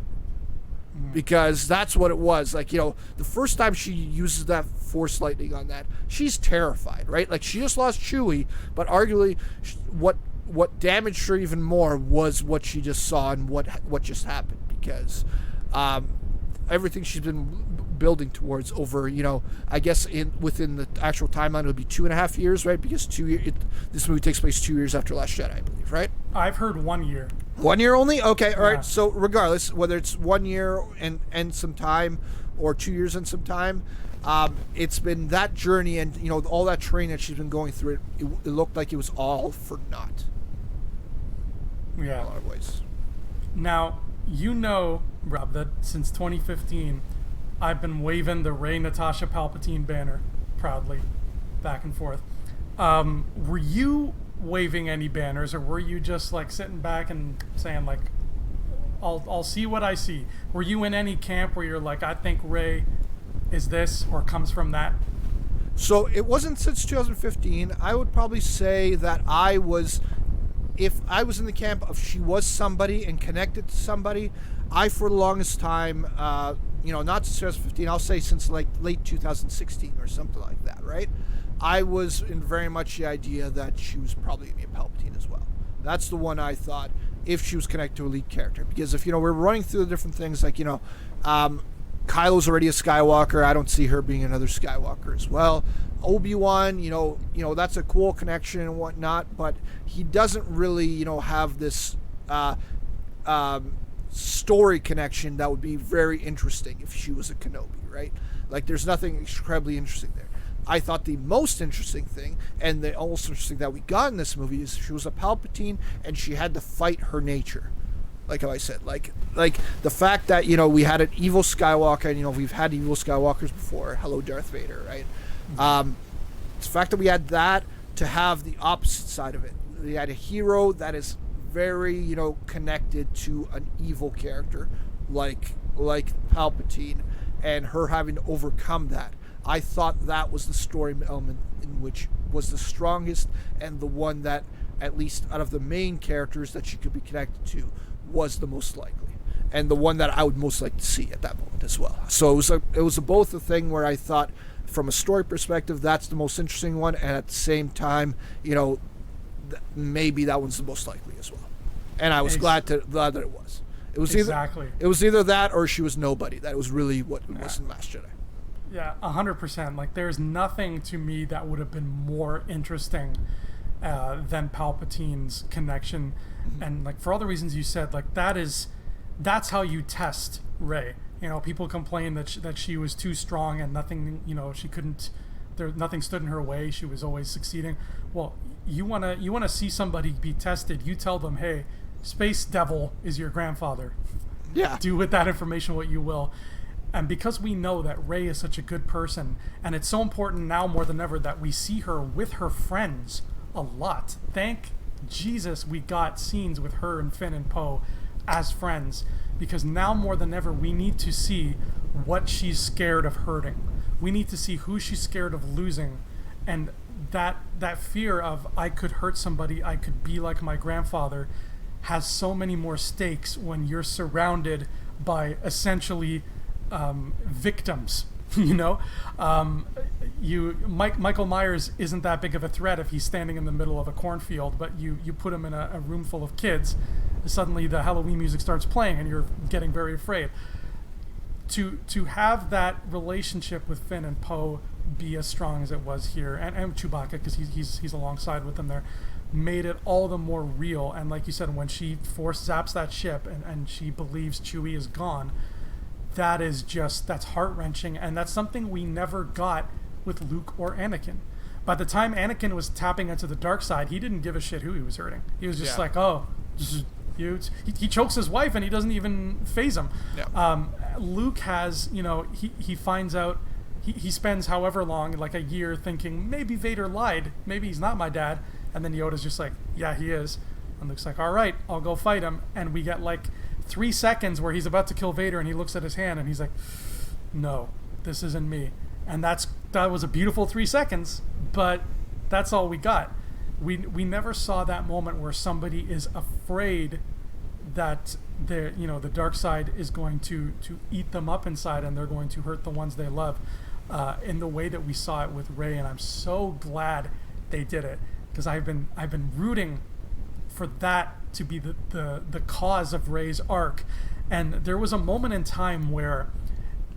because that's what it was. Like, the first time she uses that Force lightning on that, she's terrified, right? Like, she just lost Chewie, but arguably what damaged her even more was what she just saw and what just happened, because everything she's been building towards over, I guess within the actual timeline, it'll be 2.5 years, right? Because this movie takes place 2 years after Last Jedi, I believe, right? I've heard 1 year. 1 year only? Okay, all Yeah. right. So regardless, whether it's 1 year and some time, or 2 years and some time, it's been that journey, and all that training that she's been going through. It looked like it was all for naught. Yeah. In a lot of ways. Now, Rob, that since 2015, I've been waving the Rey Natasha Palpatine banner proudly, back and forth. Were you waving any banners, or were you just like sitting back and saying like, I'll see what I see? Were you in any camp where you're like, I think Rey is this or comes from that? So it wasn't since 2015. I would probably say that if I was in the camp of she was somebody and connected to somebody, for the longest time, not since 2015, I'll say since like late 2016 or something like that, right? I was in very much the idea that she was probably going to be a Palpatine as well. That's the one I thought, if she was connected to a lead character. Because if, we're running through the different things, like, Kylo's already a Skywalker. I don't see her being another Skywalker as well. Obi-Wan, that's a cool connection and whatnot, but he doesn't really, have this story connection that would be very interesting if she was a Kenobi, right? Like, there's nothing incredibly interesting there. I thought the most interesting thing, and the most interesting that we got in this movie, is she was a Palpatine and she had to fight her nature. Like how I said, like the fact that, we had an evil Skywalker, and, we've had evil Skywalkers before. Hello, Darth Vader, right? The fact that we had that, to have the opposite side of it. We had a hero that is very, connected to an evil character, like Palpatine, and her having to overcome that. I thought that was the story element in which was the strongest, and the one that, at least out of the main characters that she could be connected to, was the most likely, and the one that I would most like to see at that moment as well. So it was both a thing where I thought, from a story perspective, that's the most interesting one, and at the same time, maybe that one's the most likely as well. And I was glad that it was. It was either that or she was nobody. That was really what it was in Last Jedi. Yeah, 100%. Like, there's nothing to me that would have been more interesting than Palpatine's connection. And, like, for all the reasons you said, like, that's how you test Rey. People complain that she was too strong and nothing, she couldn't, nothing stood in her way. She was always succeeding. Well, you wanna see somebody be tested. You tell them, hey, Space Devil is your grandfather. Yeah. Do with that information what you will. And because we know that Rey is such a good person, and it's so important now more than ever that we see her with her friends a lot. Thank Jesus we got scenes with her and Finn and Poe as friends, because now more than ever we need to see what she's scared of hurting. We need to see who she's scared of losing, and that fear of, I could hurt somebody, I could be like my grandfather, has so many more stakes when you're surrounded by essentially victims. Michael Myers isn't that big of a threat if he's standing in the middle of a cornfield, but you put him in a room full of kids, suddenly the Halloween music starts playing and you're getting very afraid. To have that relationship with Finn and Poe be as strong as it was here, and Chewbacca, because he's alongside with them there, made it all the more real. And like you said, when she force zaps that ship and she believes Chewie is gone, that's heart-wrenching, and that's something we never got with Luke or Anakin. By the time Anakin was tapping into the dark side, he didn't give a shit who he was hurting. He was just like, oh, he chokes his wife and he doesn't even faze him. Yeah. Luke has, he finds out, he spends however long, like a year, thinking maybe Vader lied, maybe he's not my dad, and then Yoda's just like, yeah, he is. And Luke's like, all right, I'll go fight him. And we get like 3 seconds where he's about to kill Vader and he looks at his hand and he's like, no, this isn't me. And that was a beautiful 3 seconds, but that's all we got. We never saw that moment where somebody is afraid that the dark side is going to eat them up inside, and they're going to hurt the ones they love, in the way that we saw it with Rey. And I'm so glad they did it, because I've been rooting for that to be the cause of Rey's arc. And there was a moment in time where,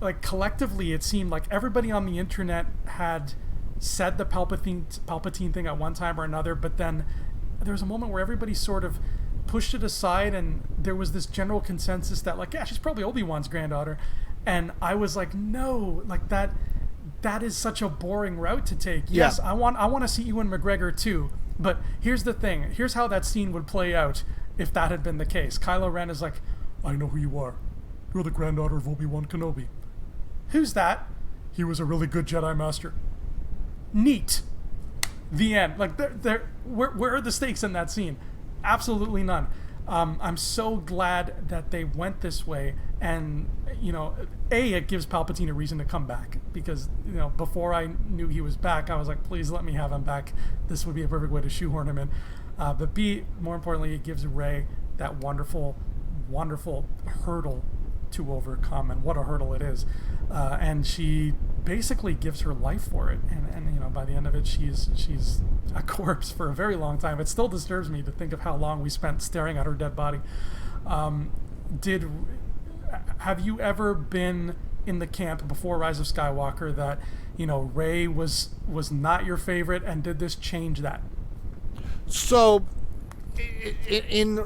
like, collectively it seemed like everybody on the internet had said the Palpatine thing at one time or another, but then there was a moment where everybody sort of pushed it aside, and there was this general consensus that, like, yeah, she's probably Obi-Wan's granddaughter. And I was like, no, like, that is such a boring route to take. Yes, I want to see Ewan McGregor too, but here's the thing. Here's how that scene would play out if that had been the case. Kylo Ren is like, I know who you are. You're the granddaughter of Obi-Wan Kenobi. Who's that? He was a really good Jedi Master. Neat. The end. Like, where are the stakes in that scene? Absolutely none. I'm so glad that they went this way, and it gives Palpatine a reason to come back, because before I knew he was back, I was like, please let me have him back. This would be a perfect way to shoehorn him in. But B, more importantly, it gives Rey that wonderful hurdle to overcome, and what a hurdle it is. And she basically gives her life for it, and by the end of it, she's a corpse for a very long time. It still disturbs me to think of how long we spent staring at her dead body. Have you ever been in the camp before Rise of Skywalker that Rey was not your favorite, and did this change that? So in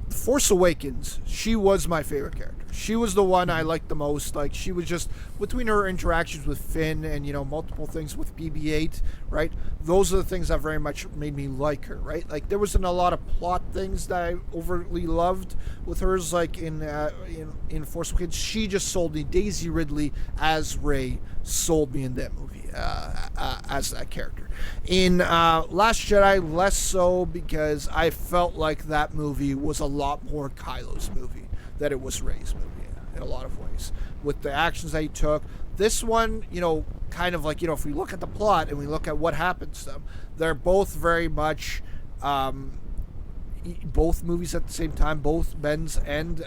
Force Awakens, she was my favorite character. She was the one I liked the most. Like, she was just, between her interactions with Finn and multiple things with BB-8, right? Those are the things that very much made me like her, right? Like, there wasn't a lot of plot things that I overtly loved with hers. Like in Force Awakens, she just sold me. Daisy Ridley as Rey sold me in that movie as that character. In Last Jedi, less so, because I felt like that movie was a lot more Kylo's movie than it was Rey's movie in a lot of ways, with the actions that he took. This one, kind of like, if we look at the plot and we look at what happens to them, they're both very much both movies at the same time, both Ben's and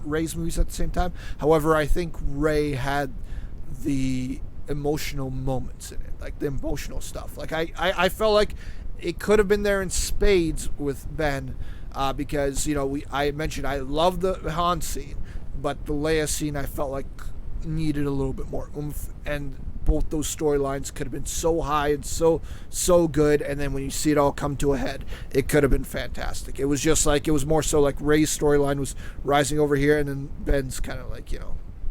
Rey's movies at the same time. However, I think Rey had the emotional moments in it, like the emotional stuff. Like, I felt like it could have been there in spades with Ben, because I mentioned I love the Han scene, but the Leia scene I felt like needed a little bit more oomph, and both those storylines could have been so high and so good, and then when you see it all come to a head, it could have been fantastic. It was just like, it was more so like Rey's storyline was rising over here, and then Ben's kind of like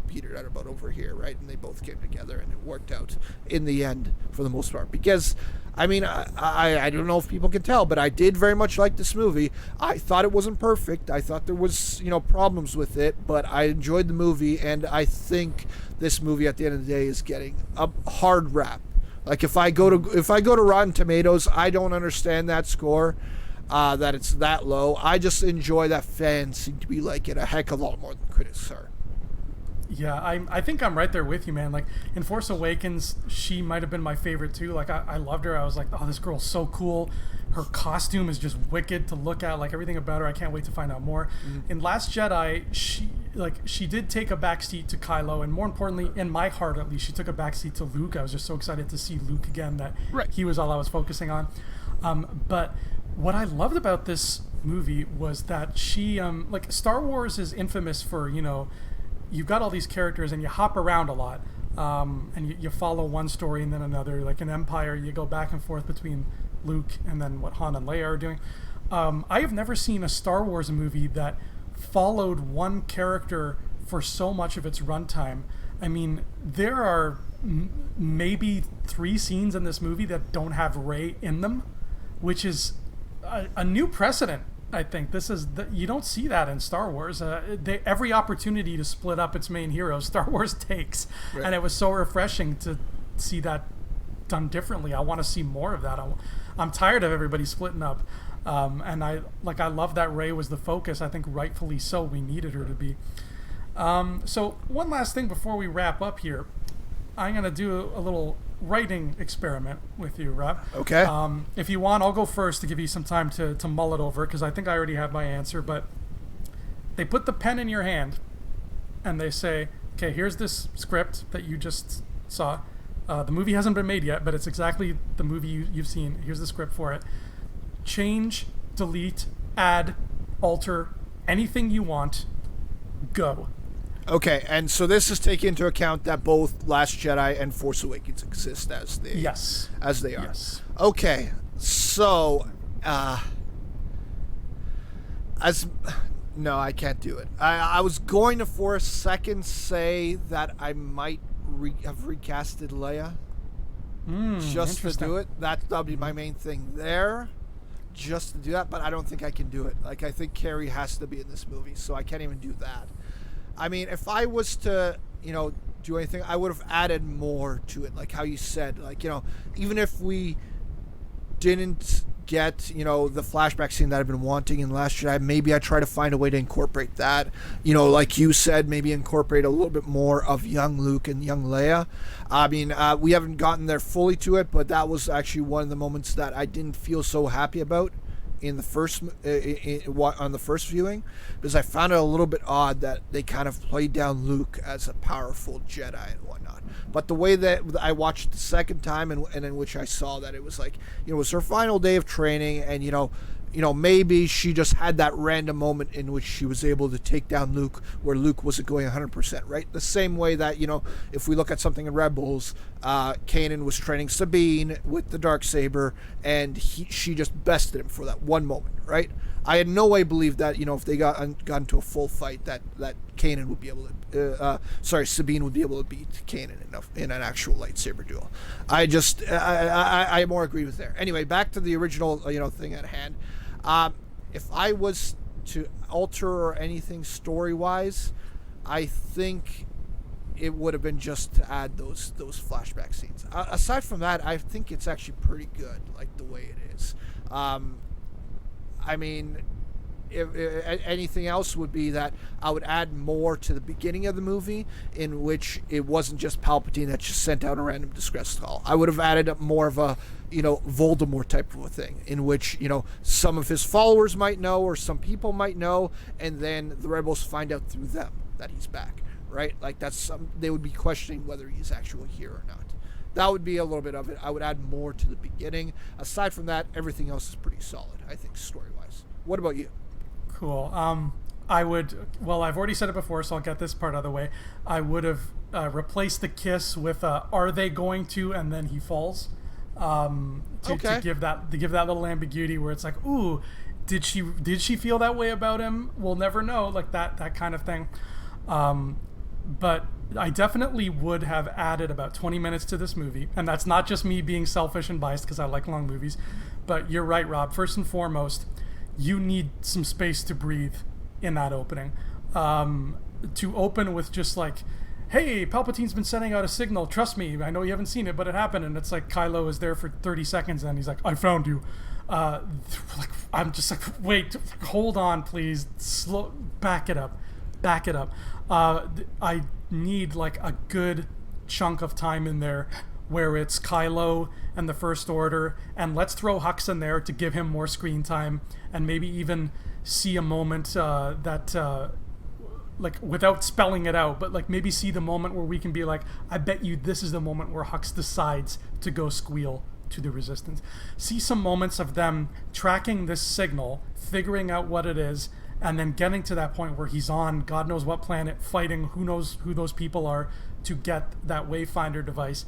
petered out about over here, right? And they both came together, and it worked out in the end for the most part. Because I don't know if people can tell, but I did very much like this movie. I thought it wasn't perfect. I thought there was problems with it, but I enjoyed the movie, and I think this movie at the end of the day is getting a hard rap. Like, if I go to Rotten Tomatoes, I don't understand that score, that it's that low. I just enjoy that fans seem to be like it a heck of a lot more than critics are. Yeah, I think I'm right there with you, man. Like, in Force Awakens, she might have been my favorite too. Like, I loved her. I was like, oh, this girl's so cool. Her costume is just wicked to look at. Like, everything about her, I can't wait to find out more. Mm-hmm. In Last Jedi, she did take a backseat to Kylo, and more importantly, in my heart at least, she took a backseat to Luke. I was just so excited to see Luke again, that he was all I was focusing on. But what I loved about this movie was that she, like, Star Wars is infamous for, you've got all these characters and you hop around a lot, and you follow one story and then another. Like in Empire, you go back and forth between Luke and then what Han and Leia are doing. I have never seen a Star Wars movie that followed one character for so much of its runtime. I mean, there are maybe 3 scenes in this movie that don't have Rey in them, which is a new precedent. I think you don't see that in Star Wars. Every opportunity to split up its main hero, Star Wars takes, and it was so refreshing to see that done differently. I want to see more of that. I'm tired of everybody splitting up, and I love that Rey was the focus. I think rightfully so. We needed her to be. So one last thing before we wrap up here, I'm gonna do a little writing experiment with you, Rob. Okay. If you want, I'll go first to give you some time to mull it over, because I think I already have my answer. But they put the pen in your hand, and they say, okay, here's this script that you just saw. The movie hasn't been made yet, but it's exactly the movie you've seen. Here's the script for it. Change, delete, add, alter, anything you want. Go. Okay, and so this is taking into account that both Last Jedi and Force Awakens exist as they as they are. Yes. Okay, so no, I can't do it. I was going to for a second say that I might have recasted Leia just to do it. That'll be my main thing there, just to do that. But I don't think I can do it. Like, I think Carrie has to be in this movie, so I can't even do that. I mean, if I was to, do anything, I would have added more to it, like how you said. Like, even if we didn't get, the flashback scene that I've been wanting in Last Jedi, maybe I try to find a way to incorporate that. Like you said, maybe incorporate a little bit more of young Luke and young Leia. I mean, we haven't gotten there fully to it, but that was actually one of the moments that I didn't feel so happy about in the first on the first viewing, because I found it a little bit odd that they kind of played down Luke as a powerful Jedi and whatnot. But the way that I watched the second time and in which I saw that it was like, it was her final day of training, and maybe she just had that random moment in which she was able to take down Luke where Luke wasn't going 100%, right? The same way that, if we look at something in Rebels, Kanan was training Sabine with the Darksaber, and she just bested him for that one moment, right? I had no way believed that, if they got into a full fight, that Kanan would be able to, Sabine would be able to beat Kanan in an actual lightsaber duel. I more agree with there. Anyway, back to the original, thing at hand. If I was to alter or anything story-wise, I think it would have been just to add those flashback scenes. Aside from that, I think it's actually pretty good, like the way it is. I mean, if anything else would be that I would add more to the beginning of the movie, in which it wasn't just Palpatine that just sent out a random distress call. I would have added up more of a, Voldemort type of a thing, in which, some of his followers might know, or some people might know, and then the rebels find out through them that he's back, right? Like, they would be questioning whether he's actually here or not. That would be a little bit of it. I would add more to the beginning. Aside from that, everything else is pretty solid, I think, story-wise. What about you? Cool. I've already said it before, so I'll get this part out of the way. I would have replaced the kiss with "Are they going to?" and then he falls. To give that little ambiguity where it's like, ooh, did she feel that way about him? We'll never know, like that kind of thing. But I definitely would have added about 20 minutes to this movie, and that's not just me being selfish and biased because I like long movies. But you're right, Rob. First and foremost, you need some space to breathe in that opening. To open with just like, hey, Palpatine's been sending out a signal. Trust me, I know you haven't seen it, but it happened. And it's like Kylo is there for 30 seconds, and he's like, I found you. I'm just like, wait, hold on, please. Back it up. I need like a good chunk of time in there where it's Kylo and the First Order, and let's throw Hux in there to give him more screen time, and maybe even see a moment like, without spelling it out, but like maybe see the moment where we can be like, I bet you this is the moment where Hux decides to go squeal to the Resistance. See some moments of them tracking this signal, figuring out what it is, and then getting to that point where he's on God knows what planet, fighting who knows who those people are to get that Wayfinder device.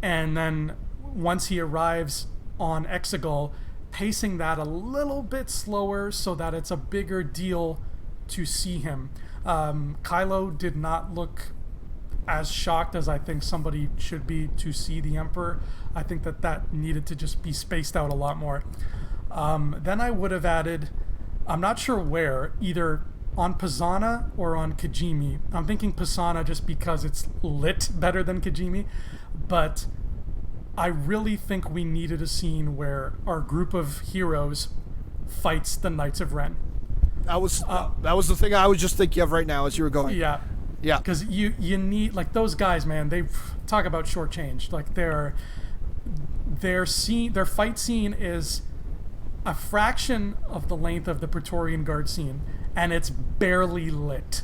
And then once he arrives on Exegol, pacing that a little bit slower so that it's a bigger deal to see him. Kylo did not look as shocked as I think somebody should be to see the Emperor. I think that needed to just be spaced out a lot more. Then I would have added, I'm not sure where, either on Pisana or on Kijimi. I'm thinking Pisana just because it's lit better than Kijimi, but I really think we needed a scene where our group of heroes fights the Knights of Ren. That was the thing I was just thinking of right now as you were going. Yeah. Yeah. Because you need, like, those guys, man. They talk about shortchanged. Like, their fight scene is a fraction of the length of the Praetorian Guard scene, and it's barely lit.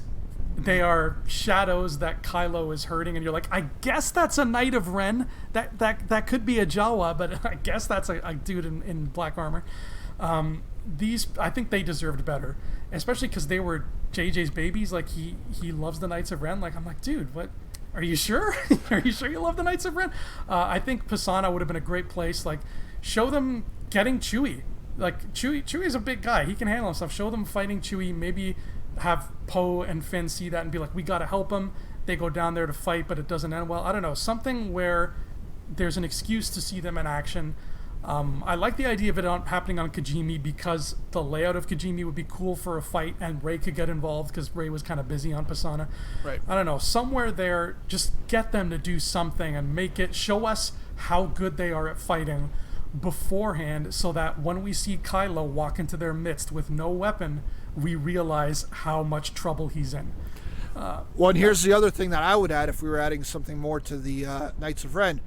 They are shadows that Kylo is hurting, and you're like, I guess that's a Knight of Ren. That could be a Jawa, but I guess that's a dude in black armor. I think they deserved better, especially because they were JJ's babies. Like, he loves the Knights of Ren. Like, I'm like, dude, what? Are you sure? Are you sure you love the Knights of Ren? I think Pisana would have been a great place. Like, show them getting Chewie. Like, Chewie's a big guy. He can handle himself. Show them fighting Chewie. Maybe have Poe and Finn see that and be like, we gotta help him. They go down there to fight, but it doesn't end well. I don't know, something where there's an excuse to see them in action. I like the idea of it happening on Kijimi, because the layout of Kijimi would be cool for a fight, and Rey could get involved because Rey was kind of busy on Pisana. Right. I don't know, somewhere there, just get them to do something and show us how good they are at fighting beforehand, so that when we see Kylo walk into their midst with no weapon, we realize how much trouble he's in. Well, and here's the other thing that I would add if we were adding something more to the Knights of Ren.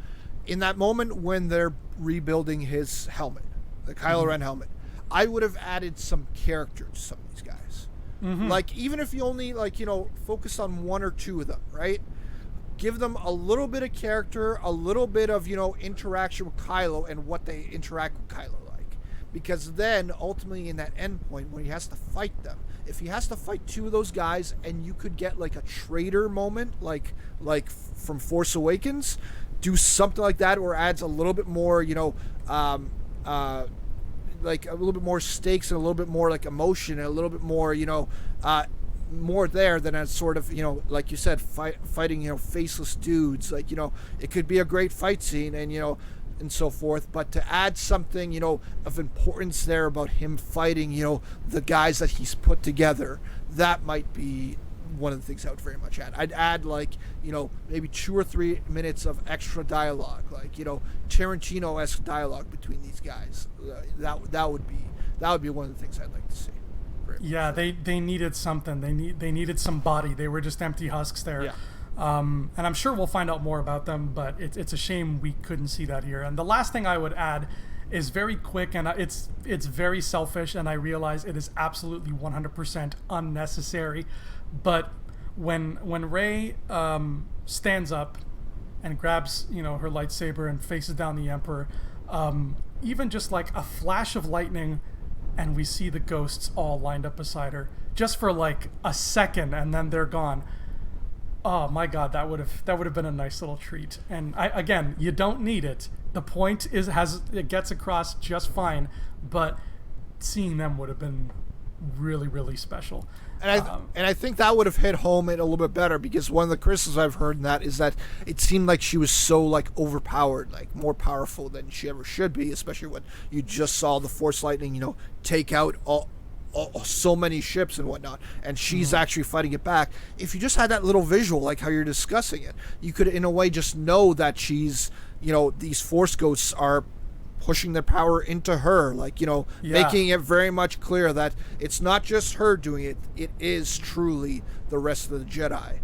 In that moment when they're rebuilding his helmet, the Kylo Ren helmet, I would have added some character to some of these guys. Like, even if you only, like, focus on one or two of them, right? Give them a little bit of character, a little bit of, interaction with Kylo and what they interact with Kylo like. Because then, ultimately, in that end point, when he has to fight them, if he has to fight two of those guys and you could get, like, a traitor moment, like from Force Awakens, do something like that, or adds a little bit more, like, a little bit more stakes and a little bit more, like, emotion and a little bit more, more there than as sort of, like you said, fighting, faceless dudes. Like, it could be a great fight scene and, and so forth, but to add something, of importance there about him fighting, the guys that he's put together, that might be one of the things I would very much add. I'd add, like, maybe 2 or 3 minutes of extra dialogue, like, Tarantino-esque dialogue between these guys. That would be one of the things I'd like to see. Yeah, they needed something. They needed some body. They were just empty husks there. Yeah. And I'm sure we'll find out more about them, but it's a shame we couldn't see that here. And the last thing I would add is very quick, and it's very selfish, and I realize it is absolutely 100% unnecessary. But when Rey stands up and grabs her lightsaber and faces down the Emperor, even just like a flash of lightning, and we see the ghosts all lined up beside her, just for like a second, and then they're gone. Oh my God, that would have been a nice little treat. And again, you don't need it. The point it gets across just fine, but seeing them would have been really, really special. And I think that would have hit home it a little bit better, because one of the criticisms I've heard in that is that it seemed like she was so, like, overpowered, like more powerful than she ever should be, especially when you just saw the Force lightning, take out so many ships and whatnot, and she's actually fighting it back. If you just had that little visual, like how you're discussing it, you could in a way just know that she's, these Force ghosts are pushing their power into her, like, making it very much clear that it's not just her doing it, it is truly the rest of the Jedi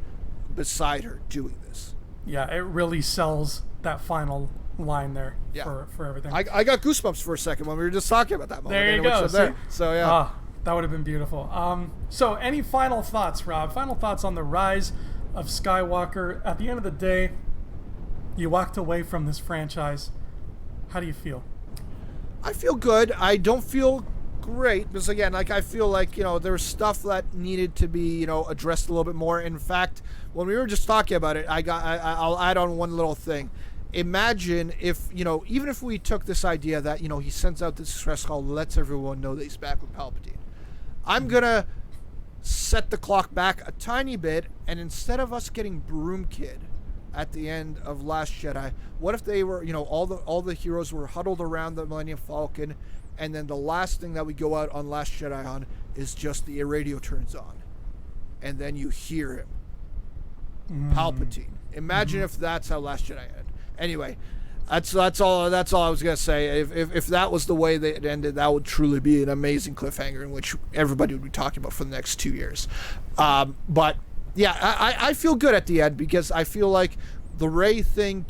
beside her doing this. Yeah, it really sells that final line there for everything. I got goosebumps for a second when we were just talking about that moment. There you go. So, yeah. That would have been beautiful. So any final thoughts, Rob? Final thoughts on the Rise of Skywalker? At the end of the day, you walked away from this franchise. How do you feel? I feel good. I don't feel great because, again, like, I feel like, there's stuff that needed to be, addressed a little bit more. In fact, when we were just talking about it, I'll add on one little thing. Imagine if, even if we took this idea that, he sends out this stress call, lets everyone know that he's back with Palpatine. I'm going to set the clock back a tiny bit, and instead of us getting Broom Kid at the end of Last Jedi, what if they were, all the heroes were huddled around the Millennium Falcon, and then the last thing that we go out on Last Jedi on is just the radio turns on, and then you hear him, Palpatine. Imagine if that's how Last Jedi ended. Anyway, that's all I was gonna say. If that was the way that it ended, that would truly be an amazing cliffhanger in which everybody would be talking about for the next 2 years. But yeah, I feel good at the end because I feel like the Rey thing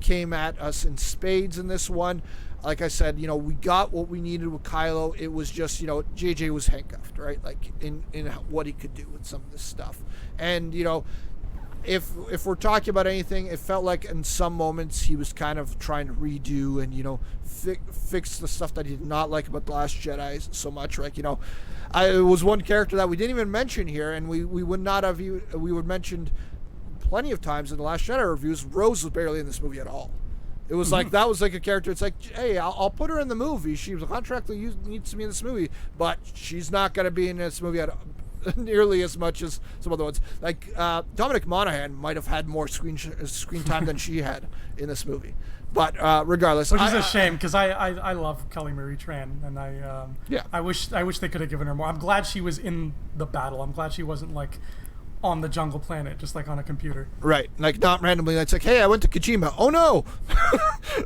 came at us in spades in this one. Like I said, we got what we needed with Kylo. It was just, JJ was handcuffed, right? Like in what he could do with some of this stuff. And, if we're talking about anything, it felt like in some moments he was kind of trying to redo and, fix the stuff that he did not like about The Last Jedi so much. Like, it was one character that we didn't even mention here, and we would not have, we would mentioned plenty of times in The Last Jedi reviews. Rose was barely in this movie at all. It was like, that was like a character. It's like, hey, I'll put her in the movie. She was a contractually needs to be in this movie, but she's not going to be in this movie at nearly as much as some other ones. Like Dominic Monaghan might have had more screen time than she had in this movie. But regardless, which is a shame because I love Kelly Marie Tran, and I wish they could have given her more. I'm glad she was in the battle. I'm glad she wasn't like on the jungle planet, just like on a computer. Right, like not randomly. It's like, hey, I went to Kojima. Oh no,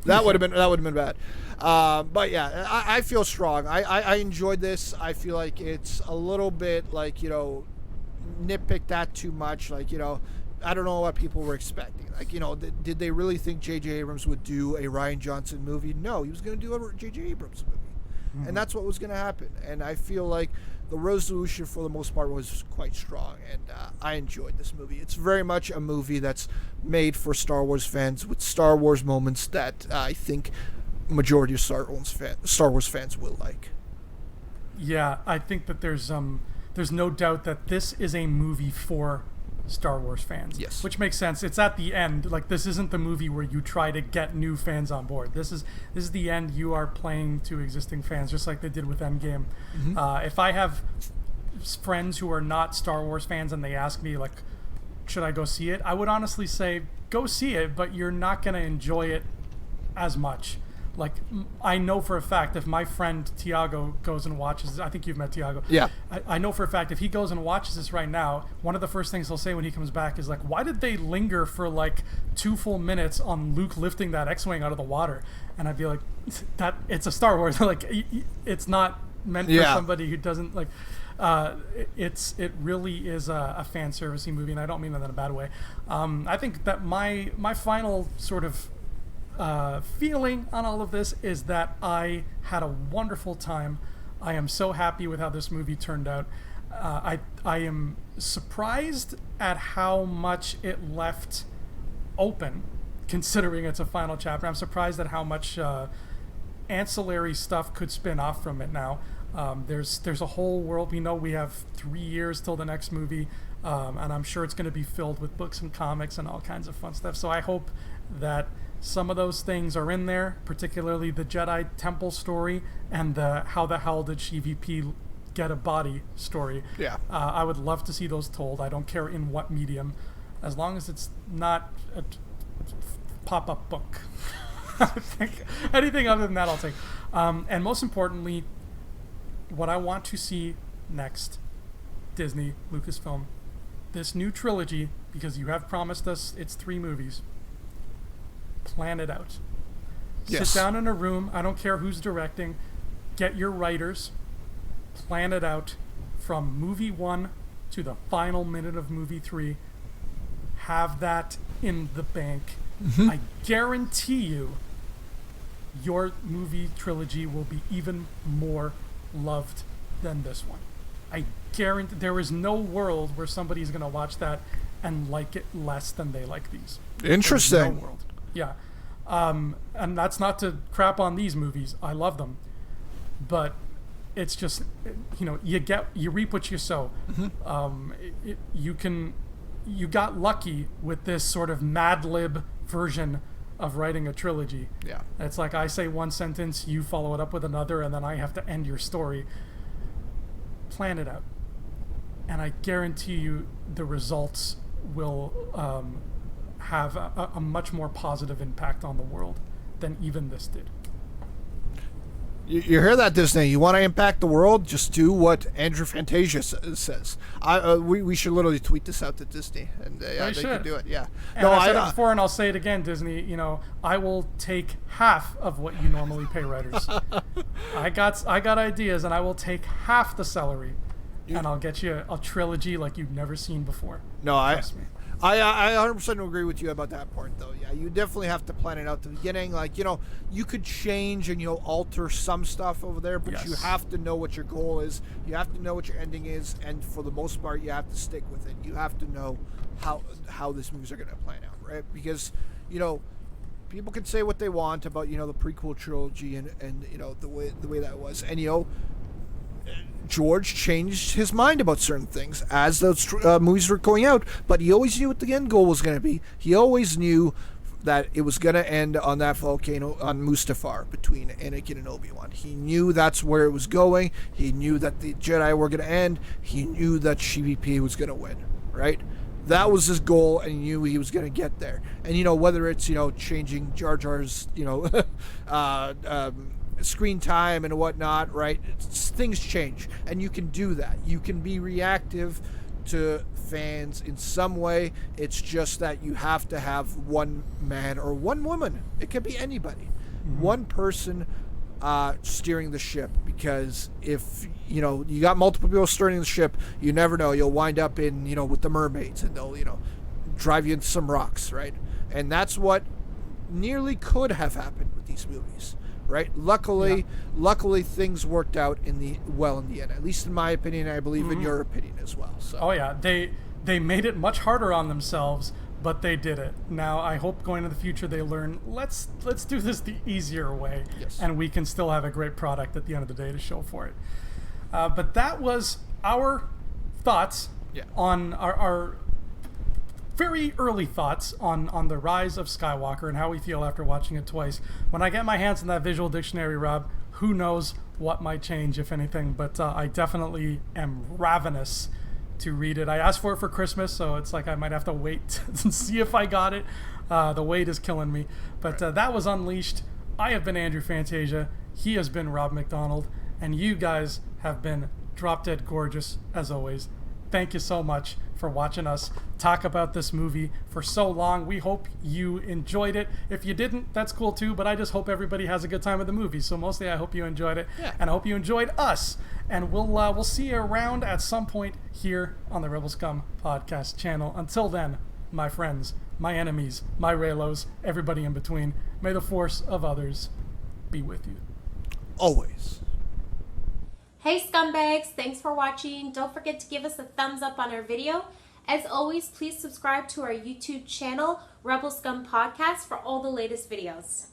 that would have been bad. But yeah, I feel strong. I enjoyed this. I feel like it's a little bit like nitpick that too much. Like I don't know what people were expecting. Like did they really think J.J. Abrams would do a Rian Johnson movie? No, he was going to do a J.J. Abrams movie, and that's what was going to happen. And I feel like the resolution for the most part was quite strong, and I enjoyed this movie. It's very much a movie that's made for Star Wars fans with Star Wars moments that I think majority of Star Wars fans will like. Yeah, I think that there's no doubt that this is a movie for Star Wars fans. Yes. Which makes sense. It's at the end. Like, this isn't the movie where you try to get new fans on board. This is the end. You are playing to existing fans, just like they did with Endgame. If I have friends who are not Star Wars fans and they ask me, like, should I go see it? I would honestly say, go see it, but you're not going to enjoy it as much. Like, I know for a fact if my friend Tiago goes and watches, I think you've met Tiago. Yeah. I know for a fact if he goes and watches this right now, one of the first things he'll say when he comes back is like, why did they linger for like 2 full minutes on Luke lifting that X-Wing out of the water? And I'd be like, that it's a Star Wars. Like, it's not meant for somebody who doesn't like. It really is a fan servicey movie, and I don't mean that in a bad way. I think that my final sort of feeling on all of this is that I had a wonderful time. I am so happy with how this movie turned out. I am surprised at how much it left open, considering it's a final chapter. I'm surprised at how much ancillary stuff could spin off from it now. There's a whole world. We know we have 3 years till the next movie, and I'm sure it's going to be filled with books and comics and all kinds of fun stuff. So I hope that some of those things are in there, particularly the Jedi Temple story and the how the hell did Sheevy get a body story. Yeah. I would love to see those told. I don't care in what medium, as long as it's not a pop-up book. I think anything other than that I'll take. And most importantly, what I want to see next, Disney, Lucasfilm, this new trilogy, because you have promised us it's 3 movies. Plan it out. Yes. Sit down in a room. I don't care who's directing. Get your writers. Plan it out from movie 1 to the final minute of movie 3. Have that in the bank. I guarantee you your movie trilogy will be even more loved than this one. I guarantee there is no world where somebody's going to watch that and like it less than they like these. Interesting. No world. Yeah. And that's not to crap on these movies. I love them. But it's just, you reap what you sow. You got lucky with this sort of Mad Lib version of writing a trilogy. Yeah. It's like I say one sentence, you follow it up with another, and then I have to end your story. Plan it out. And I guarantee you the results will have a much more positive impact on the world than even this did. You hear that, Disney? You want to impact the world? Just do what Andrew Fantasia says. We should literally tweet this out to Disney, and they can do it. Yeah. And I said it before, and I'll say it again, Disney. I will take half of what you normally pay writers. I got ideas, and I will take half the salary, and I'll get you a trilogy like you've never seen before. No, Trust me. I 100% agree with you about that part, though. Yeah, you definitely have to plan it out at the beginning. Like, you could change and, alter some stuff over there, but you have to know what your goal is. You have to know what your ending is, and for the most part, you have to stick with it. You have to know how these movies are going to plan out, right? Because, people can say what they want about, the prequel trilogy and the way that was. And, George changed his mind about certain things as those movies were going out, but he always knew what the end goal was going to be. He always knew that it was going to end on that volcano on Mustafar between Anakin and Obi-Wan. He knew that's where it was going. He knew that the Jedi were going to end. He knew that CBP was going to win, right? That was his goal, and he knew he was going to get there. And, whether it's, changing Jar Jar's, screen time and whatnot, right? Things change, and you can do that. You can be reactive to fans in some way. It's just that you have to have one man or one woman. It could be anybody. One person steering the ship, because if you got multiple people steering the ship, you never know. You'll wind up in with the mermaids, and they'll drive you into some rocks, right? And that's what nearly could have happened with these movies. Right. Luckily, things worked out in the end. At least in my opinion, I believe in your opinion as well. So. Oh yeah, they made it much harder on themselves, but they did it. Now I hope going into the future they learn. Let's do this the easier way, and we can still have a great product at the end of the day to show for it. But that was our thoughts on our very early thoughts on the Rise of Skywalker and how we feel after watching it twice. When I get my hands on that visual dictionary, Rob, who knows what might change, if anything, but I definitely am ravenous to read it. I asked for it for Christmas, so it's like I might have to wait to see if I got it. The wait is killing me. But that was Unleashed. I have been Andrew Fantasia. He has been Rob McDonald. And you guys have been drop dead gorgeous, as always. Thank you so much for watching us talk about this movie for so long. We hope you enjoyed it. If you didn't, that's cool too, but I just hope everybody has a good time with the movie. So mostly I hope you enjoyed it, and I hope you enjoyed us. And we'll see you around at some point here on the Rebel Scum podcast channel. Until then, my friends, my enemies, my Reylos, everybody in between, may the force of others be with you. Always. Hey scumbags, thanks for watching. Don't forget to give us a thumbs up on our video. As always, please subscribe to our YouTube channel, Rebel Scum Podcast, for all the latest videos.